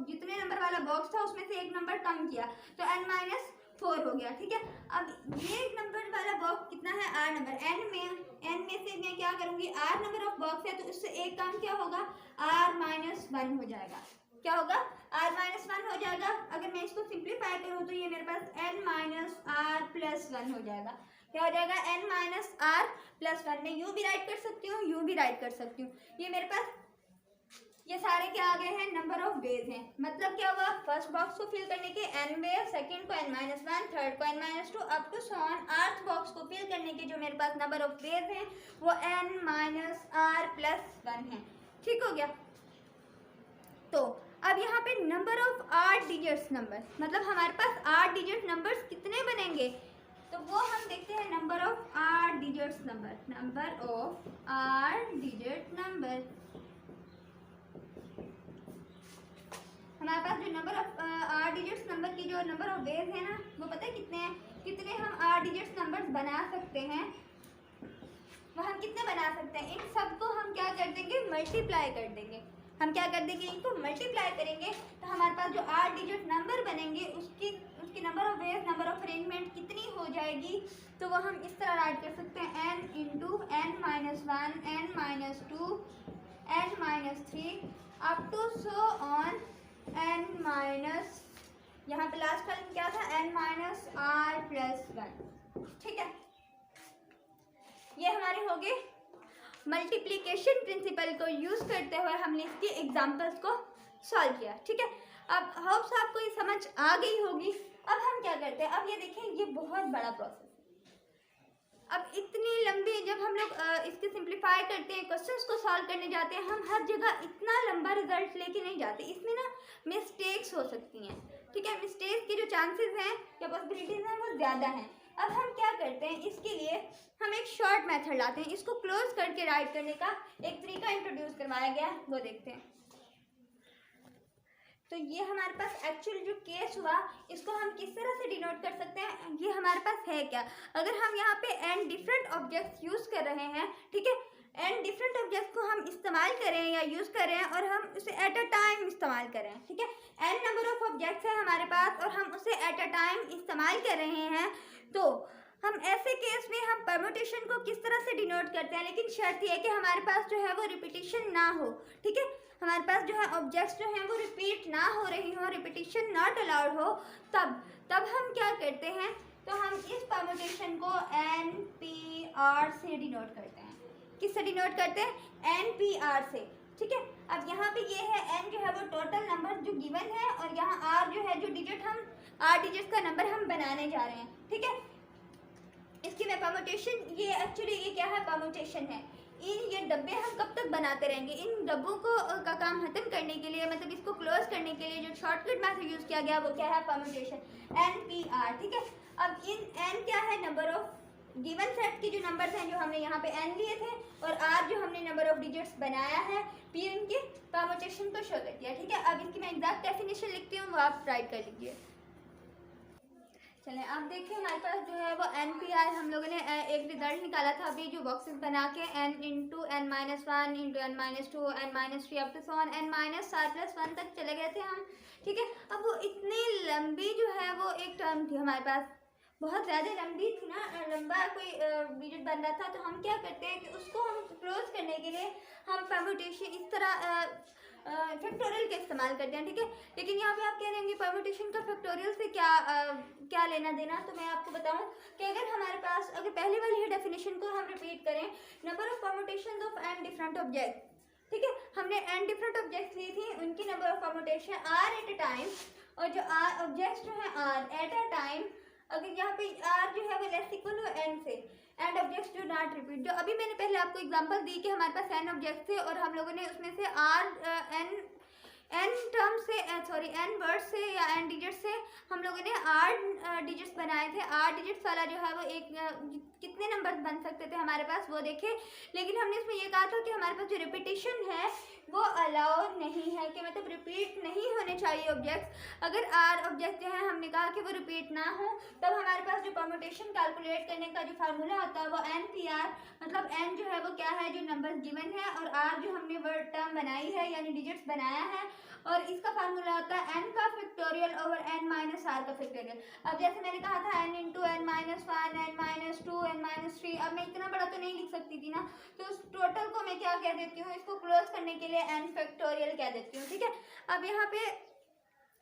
जितने नंबर वाला बॉक्स था उसमें से एक नंबर कम किया तो n-4 हो गया, ठीक है। अब ये नंबर वाला बॉक्स कितना है, r नंबर। n में से मैं क्या करूँगी, r नंबर ऑफ बॉक्स है तो उससे एक कम क्या होगा, r-1 हो जाएगा। क्या होगा, r-1 हो जाएगा। अगर मैं इसको सिंप्लीफाई करूँ तो ये मेरे पास n-r+1 हो जाएगा। क्या हो जाएगा, n-r+1। मैं यूँ भी राइट कर सकती हूँ, यूँ भी राइट कर सकती हूँ। ये मेरे पास ये सारे क्या आ गए हैं, नंबर ऑफ वेज हैं। मतलब क्या हुआ, फर्स्ट बॉक्स को फिल करने के n वेज, सेकंड को n-1, थर्ड को n-2 up to so on. Rth box को फिल करने के जो मेरे पास नंबर ऑफ वेज हैं वो n-r+1 है, ठीक हो गया। तो अब यहाँ पे नंबर ऑफ 8 डिजिट्स नंबर, मतलब हमारे पास 8 डिजिट नंबर्स कितने बनेंगे, तो वो हम देखते हैं। Number of 8 digits number, number of 8 digit number, हमारे पास जो नंबर ऑफ 8 डिजिट्स नंबर की जो नंबर ऑफ वेज है ना, वो पता है कितने हैं, कितने हम 8 डिजिट्स नंबर्स बना सकते हैं, वो हम कितने बना सकते हैं। इन सबको हम क्या कर देंगे, मल्टीप्लाई कर देंगे। हम क्या कर देंगे, इनको मल्टीप्लाई करेंगे तो हमारे पास जो 8 डिजिट नंबर बनेंगे उसकी number of veg, number of arrangement कितनी हो जाएगी, तो वो हम इस तरह राइट कर सकते हैं, n into n-1, n-2, n-3 up to so on n-, यहाँ पे लास्ट टर्म क्या था, n-r+1, ठीक है। ये हमारे हो गए मल्टीप्लिकेशन प्रिंसिपल को यूज करते हुए हमने इसके एग्जांपल्स को सॉल्व किया, ठीक है। अब होप्स आपको ये समझ आ गई होगी। अब हम क्या करते हैं, अब ये देखें, ये बहुत बड़ा प्रोसेस है। अब इतनी लंबी जब हम लोग इसके सिंप्लीफाई करते हैं, क्वेश्चंस को सॉल्व करने जाते हैं, हम हर जगह इतना लंबा रिजल्ट लेके नहीं जाते। इसमें ना मिस्टेक्स हो सकती हैं, ठीक है। मिस्टेक्स के जो चांसेस हैं या पॉसिबिलिटीज हैं वो ज़्यादा हैं। अब हम क्या करते हैं, इसके लिए हम एक शॉर्ट मेथड लाते हैं। इसको क्लोज करके राइट करने का एक तरीका इंट्रोड्यूस करवाया गया, वो देखते हैं। तो ये हमारे पास एक्चुअल जो केस हुआ, इसको हम किस तरह से डिनोट कर सकते हैं, ये हमारे पास है क्या। अगर हम यहाँ पे n डिफरेंट ऑब्जेक्ट्स यूज़ कर रहे हैं, ठीक है, n डिफरेंट ऑब्जेक्ट्स को हम इस्तेमाल करें या यूज़ करें और हम उसे एट अ टाइम इस्तेमाल करें, ठीक है। n नंबर ऑफ ऑब्जेक्ट्स है हमारे पास और हम उसे एट अ टाइम इस्तेमाल कर रहे हैं, तो हम ऐसे केस में हम परम्यूटेशन को किस तरह से डिनोट करते हैं। लेकिन शर्त यह है कि हमारे पास जो है वो रिपीटिशन ना हो, ठीक है। हमारे पास जो है ऑब्जेक्ट्स जो हैं वो रिपीट ना हो रही हो, रिपीटिशन नॉट अलाउड हो, तब हम क्या करते हैं, तो हम इस परम्यूटेशन को NPR से डिनोट करते हैं। किससे डिनोट करते हैं, NPR से, ठीक है। अब यहाँ पे ये है n जो है वो टोटल नंबर जो गिवन है और यहाँ r जो है जो डिजिट हम 8 डिजिट्स का नंबर हम बनाने जा रहे हैं, ठीक है। इसकी मैं परम्यूटेशन, ये एक्चुअली ये क्या है, परम्यूटेशन है। ये डब्बे हम कब तक बनाते रहेंगे? इन डब्बों को का काम खत्म करने के लिए, मतलब इसको क्लोज करने के लिए जो शॉर्टकट मेथड यूज़ किया गया वो क्या है? Permutation, NPR। ठीक है, अब इन n क्या है? नंबर ऑफ गिवन सेट के जो नंबर्स हैं जो हमने यहाँ पे n लिए थे, और r जो हमने नंबर ऑफ डिजिट्स बनाया है, p इनके परम्यूटेशन को शो कर दिया। ठीक है, अब इसकी मैं एग्जैक्ट डेफिनेशन लिखती हूँ, वो आप राइट कर लीजिए। चलें, आप देखिए हमारे पास जो है वो NPR हम लोगों ने एक रिजल्ट निकाला था अभी, जो बॉक्सेस बना के n into n-1 into n-2 n-3 up to so on n-r+1 तक चले गए थे हम। ठीक है, अब वो इतनी लंबी जो है वो एक टर्म थी हमारे पास, बहुत ज़्यादा लंबी थी ना, लंबा कोई डिजिट बन रहा था, तो हम क्या करते हैं कि उसको हम क्लोज करने के लिए हम परम्यूटेशन इस तरह फैक्टोरियल का इस्तेमाल करते हैं। ठीक है, लेकिन यहाँ पे आप कह रहे हैं परम्यूटेशन का फैक्टोरियल से क्या लेना देना, तो मैं आपको बताऊं कि अगर हमारे पास, अगर पहले वाली ही डेफिनेशन को हम रिपीट करें, number of permutation of n different object. ठीक है, हमने n डिफरेंट ऑब्जेक्ट्स ली थी, उनकी number of permutation r at a time, और जो r ऑब्जेक्ट्स जो है r एट अ टाइम, अगर यहाँ पे r जो है वो लेस इक्वल हो n से, and objects do not repeat. जो अभी मैंने पहले आपको एग्जांपल दी कि हमारे पास n ऑब्जेक्ट्स थे और हम लोगों ने उसमें से n टर्म से n वर्ड से या n डिजिट से हम लोगों ने r डिजिट्स बनाए थे। r डिजिट्स वाला जो है वो एक कितने नंबर बन सकते थे हमारे पास वो देखे, लेकिन हमने इसमें ये कहा था कि हमारे पास जो रिपीटिशन है वो अलाउ नहीं है, कि मतलब रिपीट नहीं होने चाहिए ऑब्जेक्ट्स। अगर r ऑब्जेक्ट जो है हमने कहा कि वो रिपीट ना हो, तब हमारे पास जो परम्यूटेशन कैलकुलेट करने का जो फार्मूला होता है वो NPR, मतलब n जो है वो क्या है, जो नंबर गिवन है, और r जो हमने वर्ड टर्म बनाई है यानी डिजिट्स बनाया है, और इसका फार्मूला होता है n का फैक्टोरियल ओवर n-r का फैक्टोरियल। अब जैसे मैंने कहा था n into n-1 n-2 n-3, अब मैं इतना बड़ा तो नहीं लिख सकती थी ना, तो उस टोटल को मैं क्या कह देती हूँ, इसको क्लोज करने के लिए n फैक्टोरियल कह देती हूँ। ठीक है, अब यहाँ पे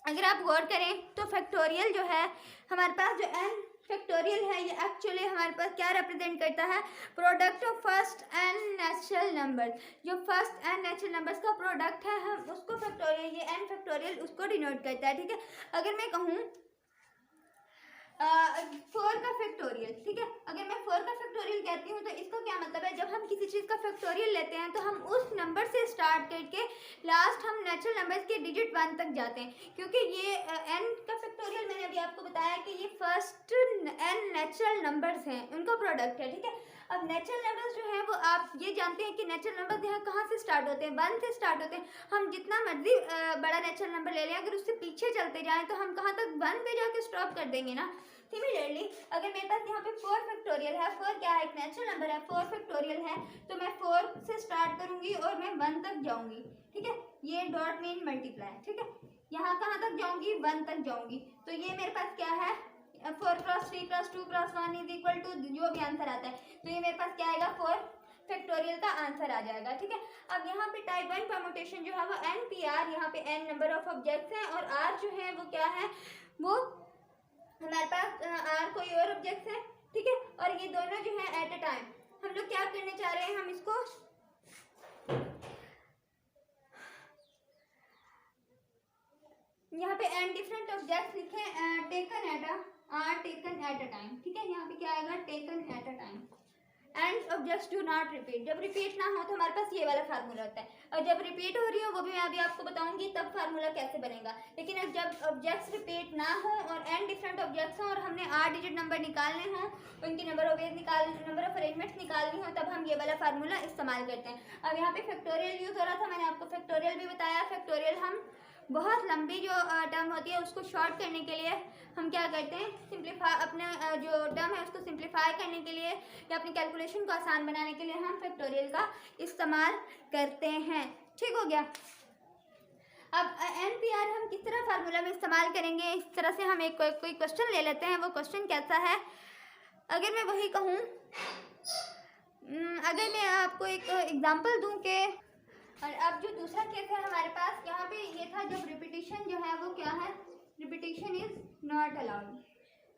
अगर आप गौर करें तो फैक्टोरियल जो है हमारे पास, जो n फैक्टोरियल है, ये एक्चुअली हमारे पास क्या रिप्रेजेंट करता है? Product of first n natural number. जो फर्स्ट n नेचुरल नंबर्स का प्रोडक्ट है, हम उसको फैक्टोरियल, ये n फैक्टोरियल उसको डिनोट करता है। ठीक है, अगर मैं कहूँ 4 का फैक्टोरियल, ठीक है, अगर मैं 4 का फैक्टोरियल कहती हूँ तो इसका क्या मतलब है? जब हम किसी चीज़ का फैक्टोरियल लेते हैं तो हम उस नंबर से स्टार्ट करके लास्ट हम नेचुरल नंबर्स के डिजिट 1 तक जाते हैं, क्योंकि ये n का फैक्टोरियल मैंने अभी आपको बताया कि ये फर्स्ट n नेचुरल नंबर्स हैं, उनका प्रोडक्ट है। ठीक है, अब नेचुरल नंबर्स जो हैं वो आप ये जानते हैं कि नेचुरल नंबर्स यहाँ कहाँ से स्टार्ट होते हैं? 1 से स्टार्ट होते हैं। हम जितना मर्जी बड़ा नेचुरल नंबर ले लें, अगर उससे पीछे चलते जाएं तो हम कहाँ तक? 1 पे जाके स्टॉप कर देंगे ना। सिमिलरली अगर मेरे पास यहाँ पे 4 फैक्टोरियल है, 4 क्या है? एक नेचुरल नंबर है, 4 फैक्टोरियल है, तो मैं 4 से स्टार्ट करूंगी और मैं 1 तक जाऊंगी। ठीक है, ये डॉट मीन मल्टीप्लाई। ठीक है, यहाँ कहाँ तक जाऊंगी? 1 तक जाऊंगी। तो ये मेरे पास क्या है? 4 cross 3 cross 2 cross 1 is equal to जो भी आंसर आता है, तो ये मेरे पास क्या आएगा? 4 फैक्टोरियल का आंसर आ जाएगा। ठीक है, अब यहाँ पे टाइप 1 परम्यूटेशन जो है वो NPR, यहाँ पे n नंबर ऑफ ऑब्जेक्ट्स हैं और r जो है वो क्या है? वो हमारे पास r कोई और ऑब्जेक्ट है। ठीक है, और ये दोनों जो है एट अ टाइम, हम लोग क्या करने चाह रहे हैं? हम इसको यहाँ पे n डिफरेंट ऑब्जेक्ट्स लिखे, टेकन एट अ टाइम। ठीक है, यहाँ पे क्या आएगा? Taken at a time and objects do not repeat. जब रिपीट ना हो तो हमारे पास ये वाला फार्मूला होता है, और जब रिपीट हो रही हो वो भी मैं अभी आपको बताऊंगी तब फार्मूला कैसे बनेगा। लेकिन अब जब ऑब्जेक्ट्स रिपीट ना हो और n डिफरेंट ऑब्जेक्ट्स हों और हमने 8 डिजिट नंबर निकालने हों, उनकी नंबर ऑफ अरेंजमेंट्स निकालनी हो, तब हम ये वाला फार्मूला इस्तेमाल करते हैं। अब यहाँ पे फैक्टोरियल यूज हो रहा था, मैंने आपको फैक्टोरियल भी बताया। फैक्टोरियल हम बहुत लंबी जो टर्म होती है उसको शॉर्ट करने के लिए हम क्या करते हैं? सिंप्लीफाई, अपने जो टर्म है उसको सिंप्लीफाई करने के लिए या अपनी कैलकुलेशन को आसान बनाने के लिए हम फैक्टोरियल का इस्तेमाल करते हैं। ठीक हो गया। अब NPR हम किस तरह फार्मूला में इस्तेमाल करेंगे? इस तरह से हम एक कोई क्वेश्चन ले लेते हैं। वो क्वेश्चन कैसा है? अगर मैं वही कहूँ, अगर मैं आपको एक एग्जाम्पल दूँ कि, और अब जो दूसरा केस है हमारे पास, यहाँ पे ये था जब रिपीटिशन जो है वो क्या है? Repetition is not allowed,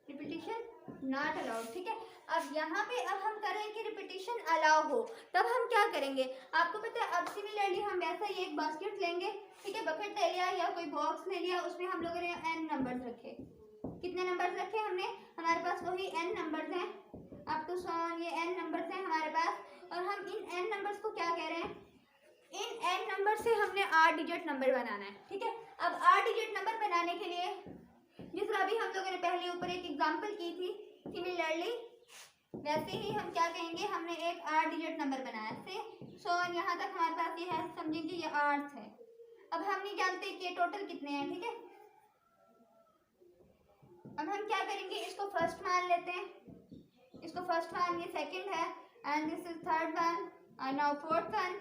repetition not allowed. ठीक है, अब यहाँ पे अब हम करें कि रिपीटिशन अलाउ हो, तब हम क्या करेंगे? आपको पता है, अब सिमिलरली हम वैसा ही एक बास्केट लेंगे। ठीक है, बकेट ले लिया या कोई बॉक्स ले लिया, उसमें हम लोगों ने n नंबर्स रखे। कितने नंबर्स रखे हमने? हमारे पास वही n नंबर्स हैं, अब तो ये n नंबर्स हैं हमारे पास, और हम इन n नंबर्स को क्या कह रहे हैं, इन n नंबर से हमने 8 डिजिट नंबर बनाना है, ठीक है। अब 8 डिजिट नंबर बनाने के लिए जिस तरह अभी हम लोगों ने पहले ऊपर एक एग्जांपल की थी, सिमिलरली वैसे ही हम क्या कहेंगे, हमने एक 8 डिजिट नंबर बनाया से सो यहाँ तक हमारे पास ये है, समझेंगे ये 8 है। अब हम नहीं जानते कि टोटल कितने हैं, ठीक है। अब हम क्या करेंगे, इसको फर्स्ट मान लेते हैं, इसको फर्स्ट मान, ये सेकंड है, and this is third one, and now fourth one,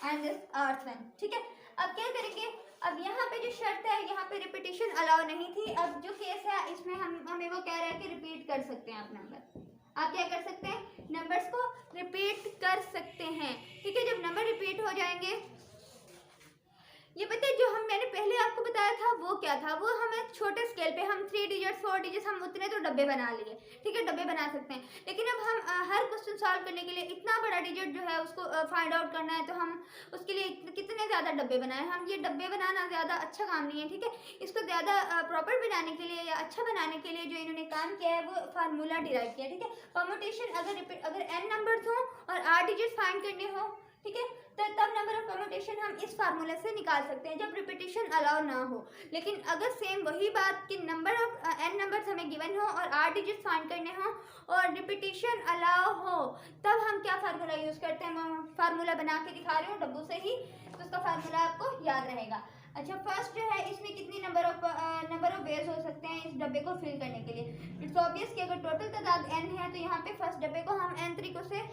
and this आर्थ वन, ठीक है। अब क्या करेंगे, अब यहाँ पे जो शर्त है, यहाँ पे रिपीटिशन अलाउ नहीं थी। अब जो केस है इसमें हमें वो कह रहा है कि रिपीट कर सकते हैं आप नंबर, आप क्या कर सकते हैं, नंबर्स को रिपीट कर सकते हैं, ठीक है। जब नंबर रिपीट हो जाएंगे, ये पता है जो मैंने पहले आपको बताया था वो क्या था, वो हमें छोटे स्केल पे हम 3 डिजिट 4 डिजिट हम उतने तो डब्बे बना लिए, ठीक है, डब्बे बना सकते हैं। लेकिन अब हम हर क्वेश्चन सॉल्व करने के लिए इतना बड़ा डिजिट जो है उसको फाइंड आउट करना है, तो हम उसके लिए कितने ज़्यादा डब्बे बनाए। हम ये डब्बे बनाना ज़्यादा अच्छा काम नहीं है, ठीक है। इसको ज़्यादा प्रॉपर बनाने के लिए या अच्छा बनाने के लिए जो इन्होंने काम किया है वो फार्मूला डिराइव किया, ठीक है। परम्यूटेशन अगर n नंबर्स हो और 8 डिजिट फाइंड करने हो, ठीक है, तो तब नंबर ऑफ परम्यूटेशन हम इस फार्मूले से निकाल सकते हैं जब रिपीटिशन अलाउ ना हो। लेकिन अगर सेम वही बात कि नंबर ऑफ n नंबर्स हमें गिवन हो और 8 डिजिट फाइंड करने हो और रिपीटिशन अलाउ हो, तब हम क्या फार्मूला यूज़ करते हैं, मैं फार्मूला बना के दिखा रही हूँ डब्बू से ही, तो उसका फार्मूला आपको याद रहेगा। अच्छा, फर्स्ट जो है इसमें कितनी नंबर ऑफ वेज हो सकते हैं इस डब्बे को फिल करने के लिए। इट्स ऑब्वियस कि अगर टोटल तादाद n है तो यहाँ पे फर्स्ट डब्बे को हम n तरीकों से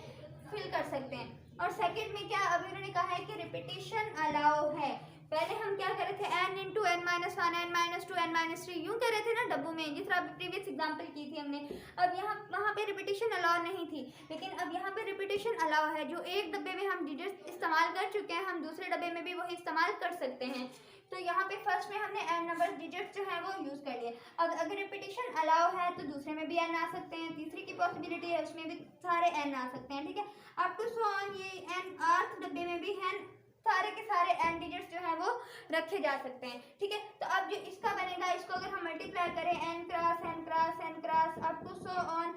फिल कर सकते हैं। और सेकंड में क्या, अभी उन्होंने कहा है कि रिपीटिशन अलाउ है। पहले हम क्या कर रहे थे, n into n minus 1 n minus 2 n minus 3 यूँ कर रहे थे ना डब्बू में, जिस तरह प्रीवियस एग्जांपल की थी हमने। अब वहाँ पे रिपीटिशन अलाउ नहीं थी, लेकिन अब यहाँ पे रिपीटिशन अलाउ है। जो एक डब्बे में हम डिजिट इस्तेमाल कर चुके हैं, हम दूसरे डब्बे में भी वही इस्तेमाल कर सकते हैं। तो यहाँ पे फर्स्ट में हमने n नंबर डिजिट जो है वो यूज़ कर लिए। अब अगर रिपीटिशन अलाउ है तो दूसरे में भी n आ सकते हैं, तीसरी की पॉसिबिलिटी है उसमें भी सारे n आ सकते हैं, ठीक है। अप टू सो ऑन ये n आर्थ डब्बे में भी n सारे के सारे n डिजिट्स जो है वो रखे जा सकते हैं, ठीक है। तो अब जो इसका बनेगा, इसको अगर हम मल्टीप्लाई करें n cross n cross n cross up to so on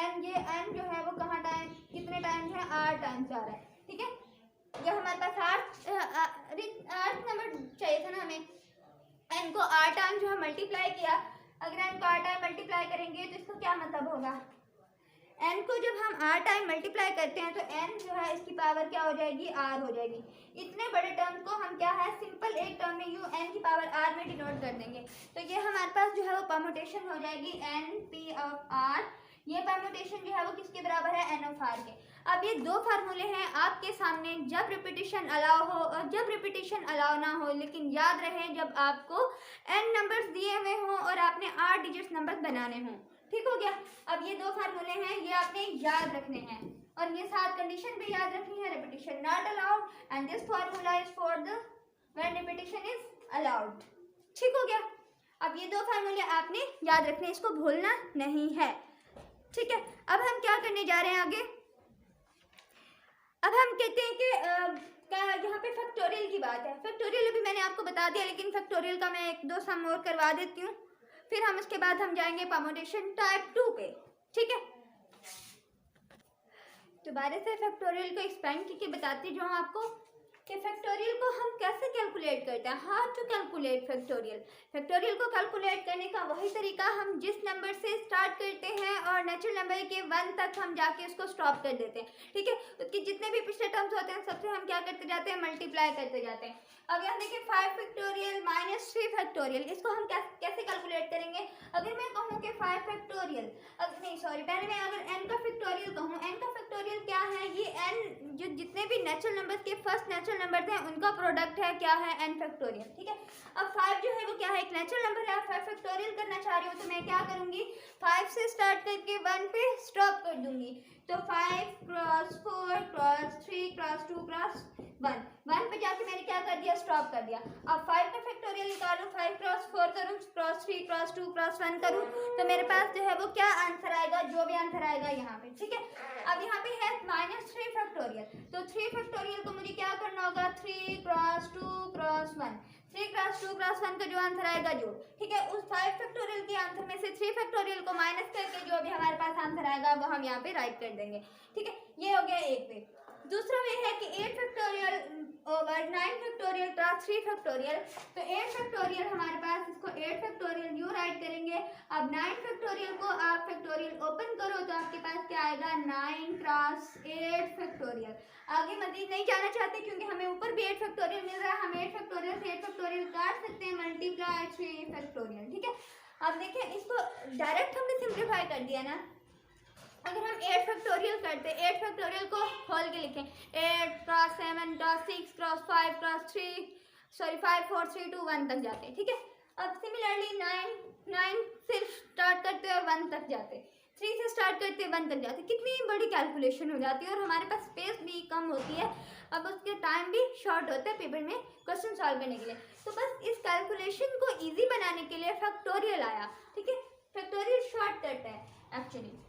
n, ये n जो है वो कहाँ टाइम कितने टाइम्स है, 8 टाइम्स आ रहा है, ठीक है। जब हमारे पास 8 नंबर चाहिए था ना, हमें n को 8 टाइम जो है मल्टीप्लाई किया, अगर n को 8 टाइम मल्टीप्लाई करेंगे तो इसका क्या मतलब होगा, n को जब हम 8 टाइम मल्टीप्लाई करते हैं तो n जो है इसकी पावर क्या हो जाएगी, r हो जाएगी। इतने बड़े टर्म को हम क्या है, सिंपल एक टर्म में u n की पावर r में डिनोट कर देंगे। तो ये हमारे पास जो है वो परम्यूटेशन हो जाएगी n p ऑफ r। ये परम्यूटेशन जो है वो किसके बराबर है, n ऑफ r के। अब ये दो फार्मूले हैं आपके सामने, जब रिपीटिशन अलाउ हो और जब रिपीटिशन अलाउ ना हो। लेकिन याद रहे जब आपको n नंबर्स दिए हुए हों और आपने 8 डिजिट्स नंबर बनाने हों, ठीक हो गया। अब ये दो फार्मूले हैं, ये आपने याद रखने हैं और ये सात कंडीशन भी याद रखनी है। Repetition not allowed and this formula is for the when repetition is allowed, ठीक हो गया। अब ये दो फार्मूले आपने याद रखने, इसको भूलना नहीं है, ठीक है। अब हम क्या करने जा रहे हैं आगे, अब हम कहते हैं कि यहाँ पे फैक्टोरियल की बात है। फैक्टोरियल अभी मैंने आपको बता दिया, लेकिन फैक्टोरियल का मैं एक दो सम और करवा देती हूँ, फिर हम इसके बाद हम जाएंगे परम्यूटेशन टाइप 2 पे, ठीक है। दोबारा से फैक्टोरियल को एक्सपेंड करके बताती जो हूँ आपको कि फैक्टोरियल को हम कैसे कैलकुलेट करते हैं, how to calculate factorial. Factorial को कैलकुलेट करने का वही तरीका, हम जिस नंबर से स्टार्ट करते हैं और नेचुरल नंबर के 1 तक हम जाके उसको स्टॉप कर देते हैं, ठीक है। उसके जितने भी पिछले टर्म्स होते हैं सबसे हम क्या करते जाते हैं, मल्टीप्लाई करते जाते हैं। अब यहाँ देखिए 5 फैक्टोरियल माइनस 3 फैक्टोरियल, इसको हम कैसे कैलकुलेट करेंगे। अगर मैं कहूँ कि 5 फैक्टोरियल, नहीं सॉरी, पहले मैं अगर n का फैक्टोरियल कहूँ, n का फैक्टोरियल क्या है, ये n जो जितने भी नेचुरल नंबर के फर्स्ट नेचुरल नंबर थे उनका प्रोडक्ट है, क्या है, n फैक्टोरियल, ठीक है। अब 5 जो है वो क्या है, एक नेचुरल नंबर है। 5 फैक्टोरियल करना चाह रही हूँ तो मैं क्या करूँगी, 5 से स्टार्ट करके 1 पे स्टॉप कर दूंगी। तो 5 क्रॉस 4 क्रॉस 3 क्रॉस 2 क्रॉस 1 पे जाके मैंने क्या कर दिया, स्टॉप कर दिया। अब 5 का फैक्टोरियल निकालूं, 5 क्रॉस 4 करूँ, क्रॉस 3 क्रॉस 2 क्रॉस 1 करूँ, तो मेरे पास जो है वो क्या आंसर आएगा, जो भी आंसर आएगा यहाँ पे, ठीक है। अब यहाँ पे है -3 फैक्टोरियल, तो 3 फैक्टोरियल को मुझे क्या करना होगा, 3 क्रॉस 2 क्रॉस 1, 3 क्रॉस 2 क्रॉस 1 का जो आंसर आएगा जो, ठीक है, उस 5 फैक्टोरियल के आंसर में से 3 फैक्टोरियल को माइनस करके जो भी हमारे पास आंसर आएगा वो हम यहाँ पे राइट कर देंगे, ठीक है। ये हो गया एक पे। दूसरा वे है कि 8 factorial over 9 factorial cross 3 factorial. तो 8 फैक्टोरियल हमारे पास, इसको 8 फैक्टोरियल यूँ राइट करेंगे। अब 9 फैक्टोरियल को आप फैक्टोरियल ओपन करो तो आपके पास क्या आएगा, 9 क्रॉस 8 फैक्टोरियल। आगे मजीद नहीं जाना चाहते क्योंकि हमें ऊपर भी 8 फैक्टोरियल मिल रहा है, हम 8 फैक्टोरियल से 8 फैक्टोरियल काट सकते हैं, मल्टीप्लाई 3 फैक्टोरियल। ठीक है, अब देखें इसको डायरेक्ट हमने सिंप्लीफाई कर दिया ना। अगर हम 8 फैक्टोरियल करते, 8 फैक्टोरियल को खोल के लिखें, 8 क्रॉस 7 क्रॉस 6 क्रॉस 5 क्रॉस 3 5 4 3 2 1 तक जाते हैं। ठीक है, अब सिमिलरली 9 से स्टार्ट करते और 1 तक जाते, 3 से स्टार्ट करते 1 तक जाते। कितनी बड़ी कैलकुलेशन हो जाती है और हमारे पास स्पेस भी कम होती है, अब उसके टाइम भी शॉर्ट होता है पेपर में क्वेश्चन सॉल्व करने के लिए। तो बस इस कैलकुलेशन को ईजी बनाने के लिए फैक्टोरियल आया। ठीक है, फैक्टोरियल शॉर्टकट है एक्चुअली।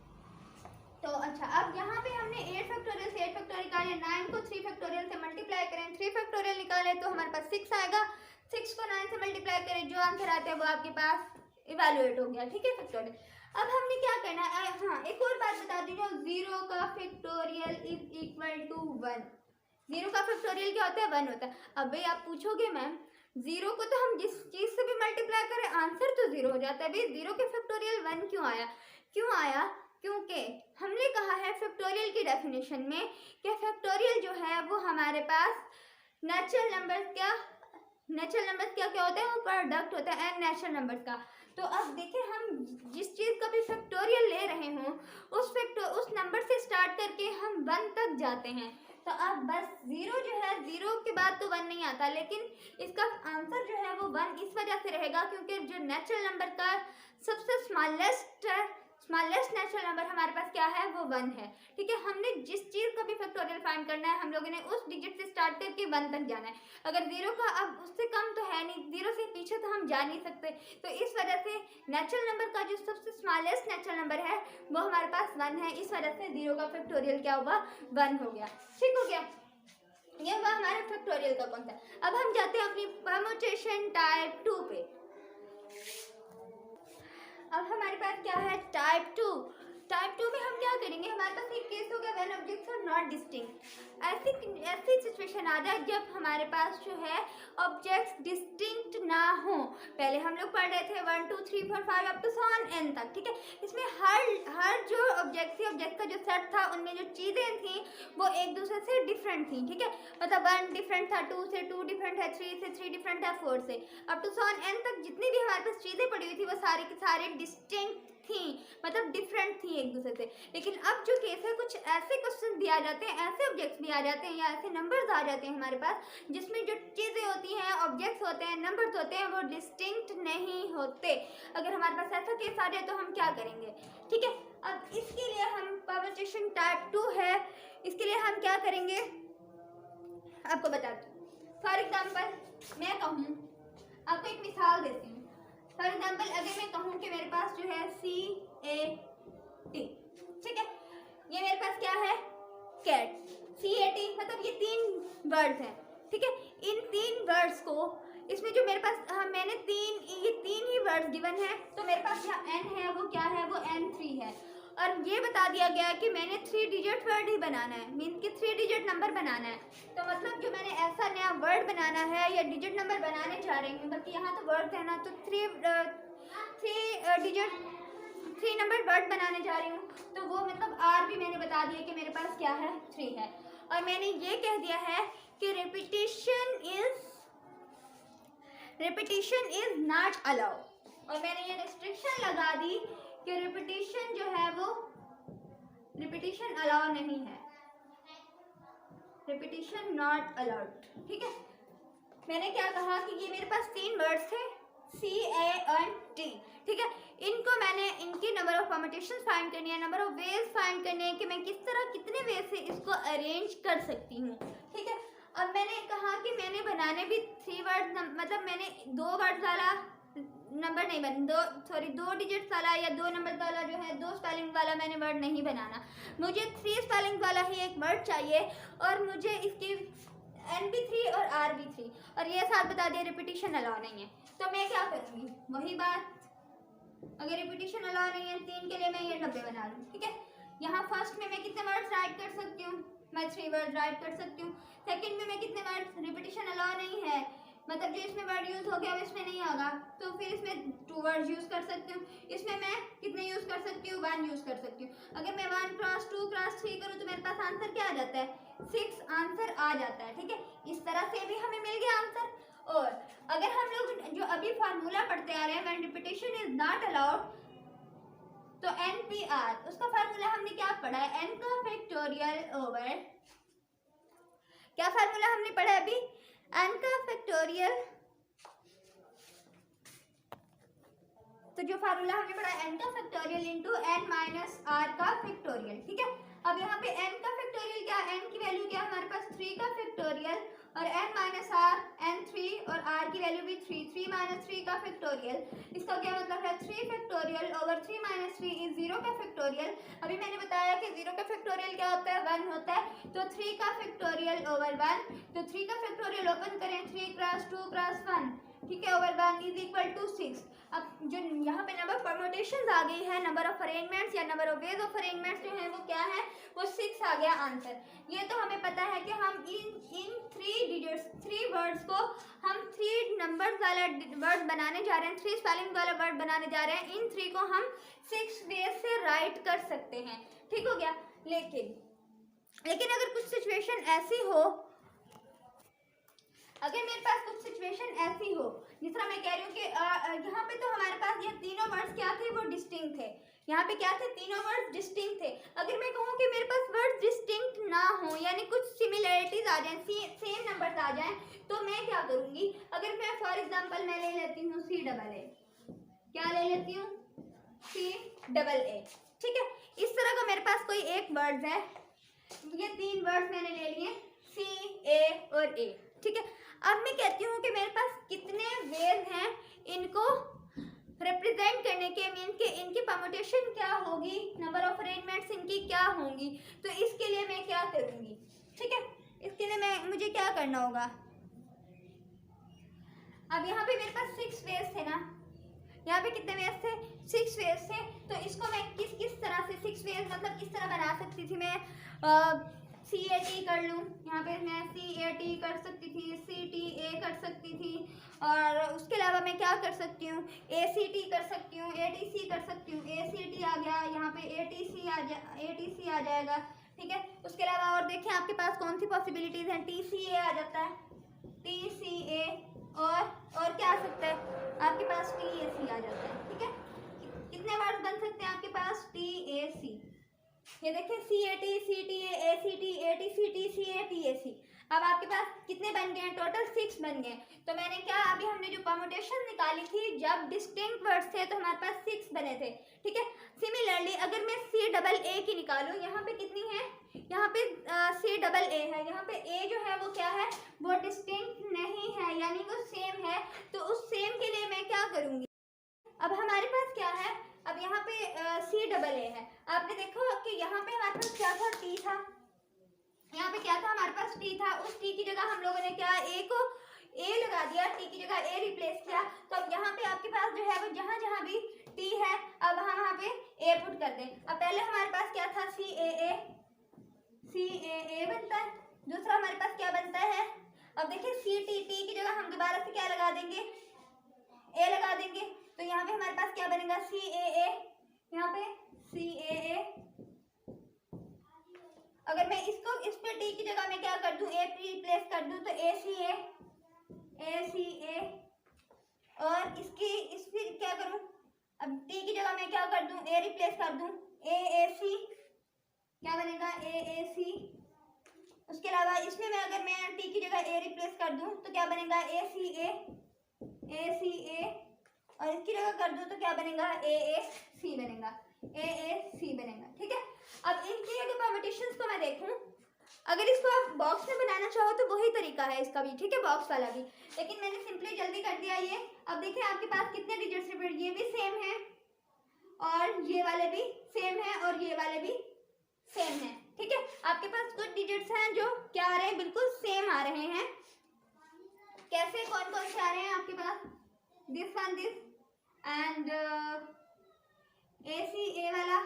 तो अच्छा, अब यहाँ पे हमने 8 फैक्टोरियल से 8 फैक्टोरियल निकाले, 9 को 3 फैक्टोरियल से मल्टीप्लाई करें, 3 फैक्टोरियल निकाले तो हमारे पास 6 आएगा, 6 को 9 से मल्टीप्लाई करें, जो आंसर आता है वो आपके पास इवेल्युएट हो गया। ठीक है, फैक्टोरियल। अब हमने क्या करना है, हाँ एक और बात बता दी, जो 0 का फैक्टोरियल इज इक्वल टू 1। 0 का फैक्टोरियल क्या होता है, 1 होता है। अब भाई आप पूछोगे मैम 0 को तो हम जिस चीज़ से भी मल्टीप्लाई करें आंसर तो 0 हो जाता है, भाई 0 के फैक्टोरियल 1 क्यों आया, क्योंकि हमने कहा है फैक्टोरियल की डेफिनेशन में कि फैक्टोरियल जो है वो हमारे पास नेचुरल नंबर्स क्या होता है, वो प्रोडक्ट होता है एन नेचुरल नंबर्स का। तो अब देखें, हम जिस चीज़ का भी फैक्टोरियल ले रहे हों उस नंबर से स्टार्ट करके हम 1 तक जाते हैं। तो अब बस 0 जो है, 0 के बाद तो 1 नहीं आता, लेकिन इसका आंसर जो है वो 1 इस वजह से रहेगा क्योंकि जो नेचुरल नंबर का सबसे स्मॉलेस्ट नेचुरल नंबर हमारे पास क्या है, वो 1 है। ठीक है, हमने जिस चीज़ का भी फैक्टोरियल फाइंड करना है हम लोगों ने उस डिजिट से स्टार्ट करके 1 तक जाना है। अगर 0 का अब उससे कम तो है नहीं, 0 से पीछे तो हम जा नहीं सकते, तो इस वजह से नेचुरल नंबर का जो सबसे स्मॉलेस्ट नेचुरल नंबर है वो हमारे पास 1 है, इस वजह से 0 का फैक्टोरियल क्या हुआ, 1 हो गया। ठीक हो गया, ये हुआ हमारे फैक्टोरियल का कॉन्सेप्ट। अब हम जाते हैं अपनी परम्यूटेशन टाइप 2 पे। अब हमारे पास क्या है, टाइप 2 में हम क्या करेंगे, हमारे पास एक केस हो गया when objects are not distinct. ऐसी सिचुएशन आ जाए जब हमारे पास जो है ऑब्जेक्ट्स डिस्टिंक्ट ना हो। पहले हम लोग पढ़ रहे थे 1 2 3 4 5 अप टू n तक। ठीक है, इसमें हर जो ऑब्जेक्ट थी, ऑब्जेक्ट का जो सेट था उनमें जो चीज़ें थी वो एक दूसरे से डिफरेंट थी। ठीक है, मतलब 1 डिफरेंट था 2 से, 2 डिफरेंट है 3 से, 3 डिफरेंट है 4 से, अप टू n तक जितनी भी हमारे पास चीज़ें पड़ी हुई थी वो सारी की सारी डिस्टिंक्ट थी, मतलब डिफरेंट थी एक दूसरे से। लेकिन अब जो केस है, कुछ ऐसे क्वेश्चन भी आ जाते हैं, ऐसे ऑब्जेक्ट्स भी आ जाते हैं या ऐसे नंबर्स आ जाते हैं हमारे पास जिसमें जो चीज़ें होती हैं, ऑब्जेक्ट्स होते हैं, नंबर्स होते हैं, वो डिस्टिंक्ट नहीं होते। अगर हमारे पास ऐसा केस आ जाए तो हम क्या करेंगे। ठीक है, अब इसके लिए हम परम्यूटेशन टाइप 2 है, इसके लिए हम क्या करेंगे आपको बताती हूँ। फॉर एग्जाम्पल मैं कहूँ, आपको एक मिसाल देती हूँ। फॉर एग्जाम्पल अगर मैं कहूँ कि मेरे पास जो है CAT, ठीक है, ये मेरे पास क्या है, कैट, CAT, मतलब ये 3 वर्ड्स हैं। ठीक है, इन 3 वर्ड्स को, इसमें जो मेरे पास मैंने ये तीन ही वर्ड्स गिवन है, तो मेरे पास यहाँ n है, वो क्या है, वो N3 है। और ये बता दिया गया है कि मैंने 3 डिजिट वर्ड ही बनाना है, मीन्स कि 3 डिजिट नंबर बनाना है। तो मतलब जो मैंने ऐसा नया वर्ड बनाना है या डिजिट नंबर बनाने जा रही हूँ, बल्कि यहाँ तो वर्ड है ना, तो 3 नंबर वर्ड बनाने जा रही हूँ, तो वो मतलब R भी मैंने बता दिया कि मेरे पास क्या है, 3 है। और मैंने ये कह दिया है कि रिपीटिशन इज नॉट अलाउ, और मैंने ये रिस्ट्रिक्शन लगा दी कि रिपीटिशन जो है वो रिपीटिशन अलाउ नहीं है, रिपीटिशन नॉट अलाउड। ठीक है, मैंने क्या कहा कि ये मेरे पास 3 वर्ड्स थे CAT। ठीक है, इनको मैंने इनकी नंबर ऑफ परम्यूटेशन फाइंड करनी है, नंबर ऑफ वेज फाइंड करनी है कि मैं किस तरह कितने वे से इसको अरेंज कर सकती हूँ। ठीक है, अब मैंने कहा कि मैंने बनाने भी 3 वर्ड, मतलब मैंने 2 वर्ड वाला नंबर नहीं बन 2 डिजिट्स वाला या 2 नंबर वाला जो है 2 स्पेलिंग वाला मैंने वर्ड नहीं बनाना, मुझे 3 स्पेलिंग वाला ही एक वर्ड चाहिए, और मुझे इसकी N भी 3 और R भी 3, और ये साथ बता दिया रिपीटिशन अलाउ नहीं है। तो मैं क्या करूँगी, वही बात, अगर रिपीटिशन अलाउ नहीं है 3 के लिए मैं ये 90 बना लूँ। ठीक है, यहाँ फर्स्ट में मैं कितने वर्ड्स राइट कर सकती हूँ, मैं 3 वर्ड राइट कर सकती हूँ। सेकंड में मैं कितने वर्ड, रिपीटिशन अलाउ नहीं है, मतलब जो इसमें वर्ड यूज हो गया वो इसमें नहीं होगा, तो फिर इसमें 2 वर्ड यूज कर सकती हूँ। इसमें मैं कितने यूज कर सकती हूँ, 1 यूज कर सकती हूँ। अगर मैं 1 क्रॉस 2 क्रॉस 3 करूँ तो मेरे पास आंसर क्या आ जाता है, 6 आंसर आ जाता है। ठीक है, इस तरह से भी हमें मिल गया आंसर। और अगर हम लोग जो अभी फार्मूला पढ़ते आ रहे हैं, when repetition is not allowed, तो NPR, उसका फार्मूला हमने क्या पढ़ा है, n का फैक्टोरियल ओवर, क्या फार्मूला हमने पढ़ा है अभी, n का फैक्टोरियल, तो जो फार्मूला हमने पढ़ा n का factorial into n minus r का फैक्टोरियल। ठीक है, अब यहाँ पे n का फैक्टोरियल क्या, n की वैल्यू क्या है हमारे पास 3 का फैक्टोरियल, और n माइनस r n3, और r की वैल्यू भी 3, 3 माइनस 3 का फैक्टोरियल। इसका क्या मतलब है, 3 फैक्टोरियल ओवर 3 माइनस 3 इज 0 का फैक्टोरियल। अभी मैंने बताया कि 0 का फैक्टोरियल क्या होता है, 1 होता है, तो 3 का फैक्टोरियल ओवर 1, तो 3 का फैक्टोरियल ओपन करें, 3 क्रॉस 2 क्रॉस 1, ठीक है, ओवर 1 इज इक्वल टू 6। अब जो यहाँ पे नंबर परम्यूटेशंस आ गई है, नंबर ऑफ अरेंजमेंट्स या number of ways of arrangements जो है वो क्या है, वो 6 आ गया आंसर। ये तो हमें पता है कि हम इन 3 डिजिट्स, 3 वर्ड्स को हम 3 नंबर्स वाला वर्ड बनाने जा रहे हैं, 3 स्पेलिंग वाला वर्ड बनाने जा रहे हैं। इन 3 को हम 6 वेज से राइट कर सकते हैं। ठीक हो गया। लेकिन अगर कुछ सिचुएशन ऐसी हो, अगर मेरे पास कुछ सिचुएशन ऐसी हो, जिस तरह मैं कह रही हूँ कि यहाँ पे तो हमारे पास ये तीनों वर्ड्स क्या थे, वो डिस्टिंक्ट थे। यहाँ पे क्या थे, तीनों वर्ड्स डिस्टिंक्ट थे। अगर मैं कहूँ कि मेरे पास वर्ड्स डिस्टिंक्ट ना हो, यानी कुछ सिमिलरिटीज आ जाएं, सेम नंबर्स आ जाएं, तो मैं क्या करूँगी, अगर मैं फॉर एग्जाम्पल मैं ले लेती हूँ CAA, क्या ले लेती हूँ, CAA। ठीक है, इस तरह का मेरे पास कोई एक वर्ड है, ये 3 वर्ड्स मैंने ले लिए, C, A और A। ठीक है, अब मैं कहती हूँ कि मेरे पास कितने वेज हैं इनको रिप्रेजेंट करने के, इनकी परम्यूटेशन क्या होगी, नंबर ऑफ अरेंजमेंट्स इनकी क्या होंगी। तो इसके लिए मैं क्या करूँगी, ठीक है, इसके लिए मुझे क्या करना होगा। अब यहाँ पे मेरे पास 6 वेज थे ना, यहाँ पे कितने वेज थे, 6 वेज थे। तो इसको मैं किस तरह से 6 वेज मतलब किस तरह बना सकती थी, मैं CAT कर लूँ, यहाँ पे मैं CAT कर सकती थी, CTA कर सकती थी, और उसके अलावा मैं क्या कर सकती हूँ, ACT कर सकती हूँ, ATC कर सकती हूँ, ACT आ गया, यहाँ पे ATC आ जाएगा। ठीक है, उसके अलावा और देखें आपके पास कौन सी पॉसिबिलिटीज़ हैं, TCA आ जाता है, TCA, और क्या आ सकता है आपके पास, TAC आ जाता है। ठीक है, कितने वर्ड बन सकते हैं आपके पास, TAC, ये देखिए CAT, CTA, ACT, ATC, TCA, TAC। अब आपके पास कितने बन गए हैं, टोटल 6 बन गए। तो मैंने क्या, अभी हमने जो परम्यूटेशन निकाली थी जब डिस्टिंक्ट वर्ड्स थे तो हमारे पास 6 बने थे। ठीक है, सिमिलरली अगर मैं CAA की निकालूं, यहाँ पे कितनी है, यहाँ पे CAA है, यहाँ पे A जो है वो क्या है, वो डिस्टिंक्ट नहीं है, यानी वो सेम है। तो उस सेम के लिए मैं क्या करूँगी, अब हमारे पास क्या है, अब यहाँ पे CAA है, आपने देखो कि यहाँ पे हमारे पास क्या था, T था, यहाँ पे क्या था हमारे पास, T था, उस T की जगह हम लोगों ने क्या, A को A लगा दिया, T की जगह A रिप्लेस किया। तो अब यहाँ पे आपके पास जो है वो जहाँ जहाँ भी T है, अब हम वहाँ पे A पुट कर दें। अब पहले हमारे पास क्या था, CAA बनता है, दूसरा हमारे पास क्या बनता है, अब देखिए CTT की जगह हम दोबारा से क्या लगा देंगे, A लगा देंगे। तो यहाँ पे हमारे पास क्या बनेगा, CAA, यहाँ पे CAA। अगर मैं इसको इस पे T की जगह मैं क्या कर दूं, A रिप्लेस कर दूं, तो ACA, और इसकी क्या करूं, अब T की जगह मैं क्या कर दूं, A रिप्लेस कर दूं, AAC, क्या बनेगा, AAC। उसके अलावा इसमें अगर मैं T की जगह A रिप्लेस कर दूं तो क्या बनेगा, ACA, और इसकी जगह कर दूं तो क्या बनेगा, AAC बनेगा, AAC बनेगा। ठीक है, अब इनकी अगर परम्यूटेशंस को मैं देखूं, अगर इसको आप बॉक्स में बनाना चाहो तो वही तरीका है इसका भी, ठीक है, बॉक्स वाला भी, लेकिन मैंने सिंपली जल्दी कर दिया ये। अब देखिए आपके पास कितने डिजिट्स रिपीट, ये भी सेम है, और ये वाले भी सेम है, और ये वाले भी सेम है। ठीक है, आपके पास कुछ डिजिट्स हैं जो क्या आ रहे हैं, बिल्कुल सेम आ रहे हैं। कैसे, कौन कौन से आ रहे हैं आपके पास, this one, this and ACA वाला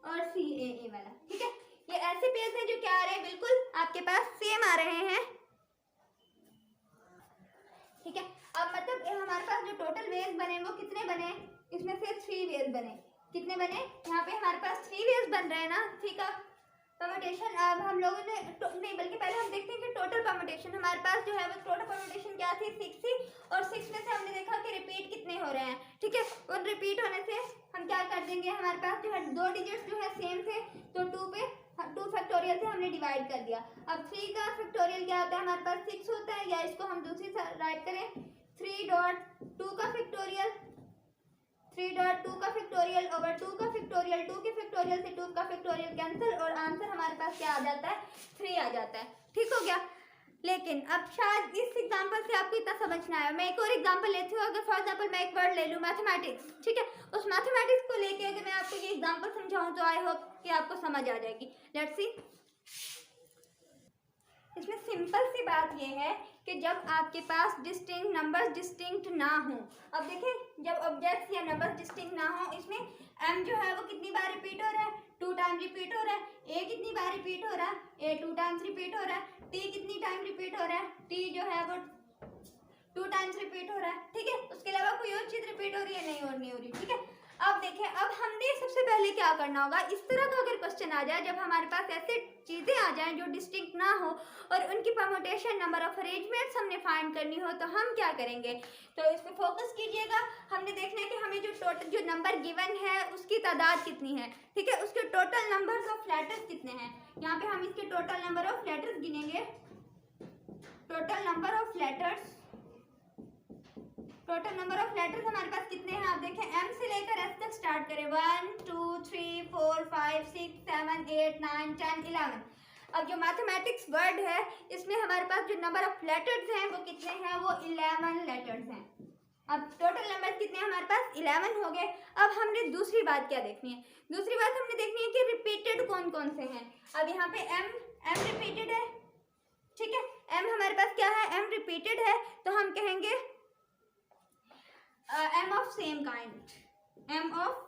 और CAA वाला। ठीक है, ये ऐसे पेज हैं जो क्या आ रहे हैं, बिल्कुल आपके पास सेम आ रहे हैं, ठीक है। अब मतलब हमारे पास जो टोटल वेज बने वो कितने बने, इसमें से 3 वेज बने, कितने बने, यहाँ पे हमारे पास 3 वेज बन रहे हैं ना, ठीक है। परमुटेशन अब हम लोगों ने नहीं, बल्कि पहले हम देखते हैं कि टोटल परमुटेशन हमारे पास जो है वो टोटल परमुटेशन क्या थी, 6 थी, और 6 में से हमने देखा कि रिपीट कितने हो रहे हैं, ठीक है। और रिपीट होने से हम क्या कर देंगे, हमारे पास जो है 2 डिजिट्स जो है सेम थे, तो 2 पे 2 फैक्टोरियल से हमने डिवाइड कर दिया। अब 3 का फैक्टोरियल क्या होता है, हमारे पास 6 होता है, या इसको हम दूसरी राइट करें 3.2 का फैक्टोरियल, 3.2 का फैक्टोरियल ओवर 2 का फैक्टोरियल, 2 के फैक्टोरियल से 2 का फैक्टोरियल कैंसिल, और आंसर हमारे पास क्या आ जाता है, 3 आ जाता है, ठीक हो गया। लेकिन अब शायद इस एग्जांपल से आपको इतना समझ ना आया, मैं एक और एग्जांपल लेती हूँ। अगर फॉर एग्जांपल मैं एक वर्ड ले लूँ मैथमेटिक्स, ठीक है, उस मैथमेटिक्स को लेके अगर मैं आपको ये एग्जांपल समझाऊँ तो आई होप कि आपको समझ आ जाएगी। लेट्स सी, इसमें सिंपल सी बात ये है कि जब आपके पास डिस्टिंक्ट नंबर्स डिस्टिंक्ट ना हो, अब देखें जब ऑब्जेक्ट्स या नंबर्स डिस्टिंक्ट ना हो, इसमें m जो है वो कितनी बार रिपीट हो रहा है, 2 टाइम रिपीट हो रहा है, a कितनी बार रिपीट हो रहा है, a 2 टाइम्स रिपीट हो रहा है, t कितनी टाइम रिपीट हो रहा है, t जो है वो 2 टाइम्स रिपीट हो रहा है, ठीक है। उसके अलावा कोई और चीज रिपीट हो रही है, नहीं हो रही, ठीक है। अब देखें, अब हमने सबसे पहले क्या करना होगा, इस तरह का अगर क्वेश्चन आ जाए, जब हमारे पास ऐसे चीजें आ जाएं जो डिस्टिंक्ट ना हो और उनकी परमुटेशन नंबर ऑफ अरेंजमेंट्स हमने फाइंड करनी हो, तो हम क्या करेंगे, तो इस पे फोकस कीजिएगा। हमने देखना है कि हमें जो टोटल जो नंबर गिवन है उसकी तादाद कितनी है, ठीक है, उसके टोटल नंबर्स ऑफ लेटर्स कितने हैं। यहाँ पे हम इसके टोटल नंबर ऑफ लेटर्स गिनेंगे, total number of letters, total number of letters हमारे पास कितने हैं, आप देखें m से लेकर s तक स्टार्ट करें, 1 2 3 4 5 6 7 8 9 10 11। अब जो मैथमेटिक्स वर्ड है इसमें हमारे पास जो नंबर ऑफ लेटर्स हैं वो कितने हैं, वो 11 लेटर्स हैं। अब टोटल नंबर कितने हैं हमारे पास, 11 हो गए। अब हमने दूसरी बात क्या देखनी है, दूसरी बात हमने देखनी है कि रिपीटेड कौन कौन से हैं। अब यहाँ पे m रिपीटेड है, ठीक है, m हमारे पास क्या है, m रिपीटेड है, तो हम कहेंगे m of same kind, m of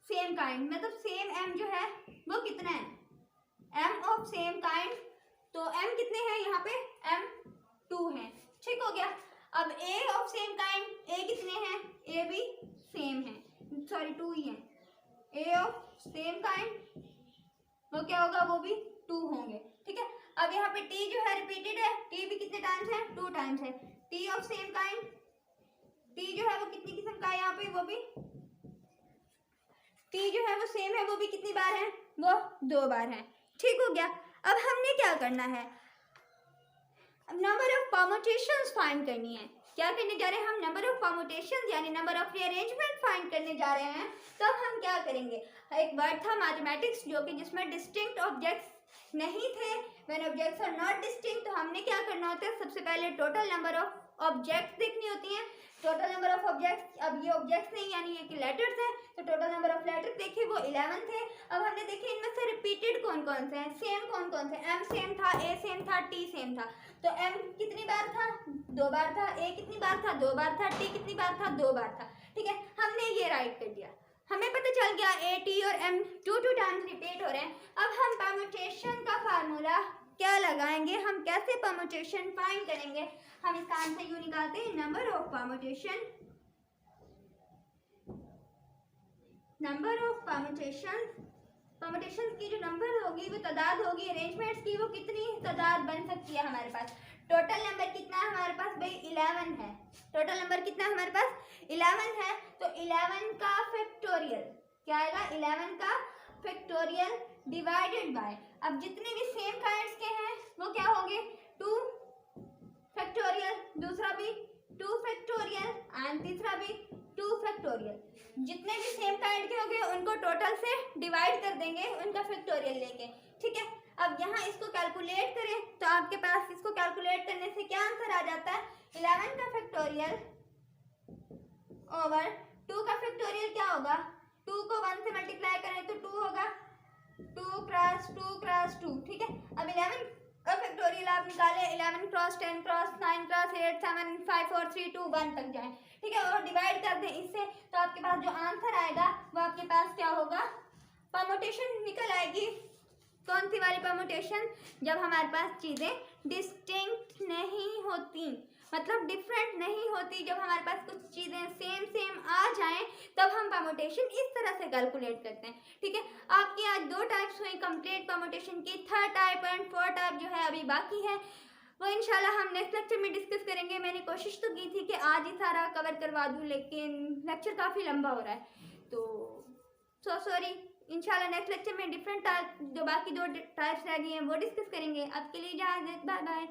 same kind मतलब सेम m जो है वो कितना है, m ऑफ सेम काइंड, तो m कितने हैं यहाँ पे, m 2 है, ठीक हो गया। अब a of same kind, a कितने हैं, a भी सेम है, सॉरी 2 ही है, a ऑफ सेम काइंड वो क्या होगा, वो भी 2 होंगे, ठीक है। अब यहाँ पे t जो है रिपीटेड है, t भी कितने टाइम्स है, 2 टाइम्स है, t of same kind, t जो है वो कितनी किस्म का है, यहाँ पे वो भी t जो है वो सेम है, वो भी कितनी बार है, वो 2 बार है, ठीक हो गया। अब हमने क्या करना है, नंबर ऑफ परमुटेशंस फाइंड करनी है। क्या करने जा रहे हैं हम, नंबर ऑफ परमुटेशंस यानी नंबर ऑफ रीअरेंजमेंट फाइंड करने जा रहे हैं। तब हम क्या करेंगे, एक वर्ड था मैथमेटिक्स जो कि जिसमें डिस्टिंक्ट ऑब्जेक्ट्स नहीं थे, when objects are not distinct, तो हमने क्या करना होता है, सबसे पहले टोटल नंबर ऑफ ऑब्जेक्ट्स देखनी होती हैं, टोटल नंबर ऑफ ऑब्जेक्ट्स। अब ये ऑब्जेक्ट्स नहीं यानी ये कि लेटर्स हैं, तो टोटल नंबर ऑफ लेटर्स देखिए वो 11 थे। अब हमने देखे इनमें से रिपीटेड कौन कौन से हैं, सेम कौन कौन से, m सेम था, a सेम था, t सेम था, तो m कितनी बार था, 2 बार था, a कितनी बार था, 2 बार था, t कितनी बार था, 2 बार था, ठीक है। हमने ये राइट कर दिया, हमें पता चल गया a t और m 2 टाइम्स रिपीट हो रहे हैं। अब हम परमुटेशन का फार्मूला क्या लगाएंगे, हम कैसे परमुटेशन फाइंड करेंगे, हम इसका आंसर यूं निकालते हैं, number of permutation, number of permutation, permutation की जो नंबर होगी वो तादाद होगी, अरेंजमेंट्स की वो कितनी तादाद बन सकती है हमारे पास। टोटल नंबर कितना है हमारे पास भाई, 11 है, टोटल नंबर कितना है हमारे पास, 11 है, तो 11 का फैक्टोरियल क्या आएगा, 11 का फैक्टोरियल डिवाइडेड बाय, अब जितने भी सेम काइंड्स के हैं वो क्या होंगे, 2 फैक्टोरियल, दूसरा भी 2 फैक्टोरियल एंड तीसरा भी 2 फैक्टोरियल, जितने भी सेम काइंड के होंगे उनको टोटल से डिवाइड कर देंगे उनका फैक्टोरियल लेके, ठीक है। अब यहाँ इसको कैलकुलेट करें तो आपके पास इसको कैलकुलेट करने से क्या आंसर आ जाता है, 11 का फैक्टोरियल ओवर 2 का फैक्टोरियल क्या होगा, 2 को 1 से मल्टीप्लाई करें तो 2 होगा, 2 क्रॉस 2 क्रॉस 2, ठीक है। अब 11 का फैक्टोरियल आप निकाले, 11 क्रॉस 10 क्रॉस 9 क्रॉस 8 7 5 4 3 2 1 तक जाएं, ठीक है, और डिवाइड कर दें इससे, तो आपके पास जो आंसर आएगा वो आपके पास क्या होगा, परमुटेशन निकल आएगी, कौन सी वाली परमुटेशन? जब हमारे पास चीज़ें डिस्टिंक्ट नहीं होती, मतलब डिफरेंट नहीं होती, जब हमारे पास कुछ चीज़ें सेम सेम आ जाएं तब हम परमुटेशन इस तरह से कैलकुलेट करते हैं। ठीक है, आपकी आज 2 टाइप्स हुई कंप्लीट परमुटेशन की। 3rd type and 4th type जो है अभी बाकी है, वो इंशाल्लाह हम नेक्स्ट लेक्चर में डिस्कस करेंगे। मैंने कोशिश तो की थी कि आज ही सारा कवर करवा दूँ, लेकिन लेक्चर काफ़ी लंबा हो रहा है, तो सॉरी। इंशाल्लाह नेक्स्ट लेक्चर में डिफरेंट टाइप, जो बाकी 2 टाइप्स रह गई हैं वो डिस्कस करेंगे। अब के लिए इजाज़त, बाय बाय।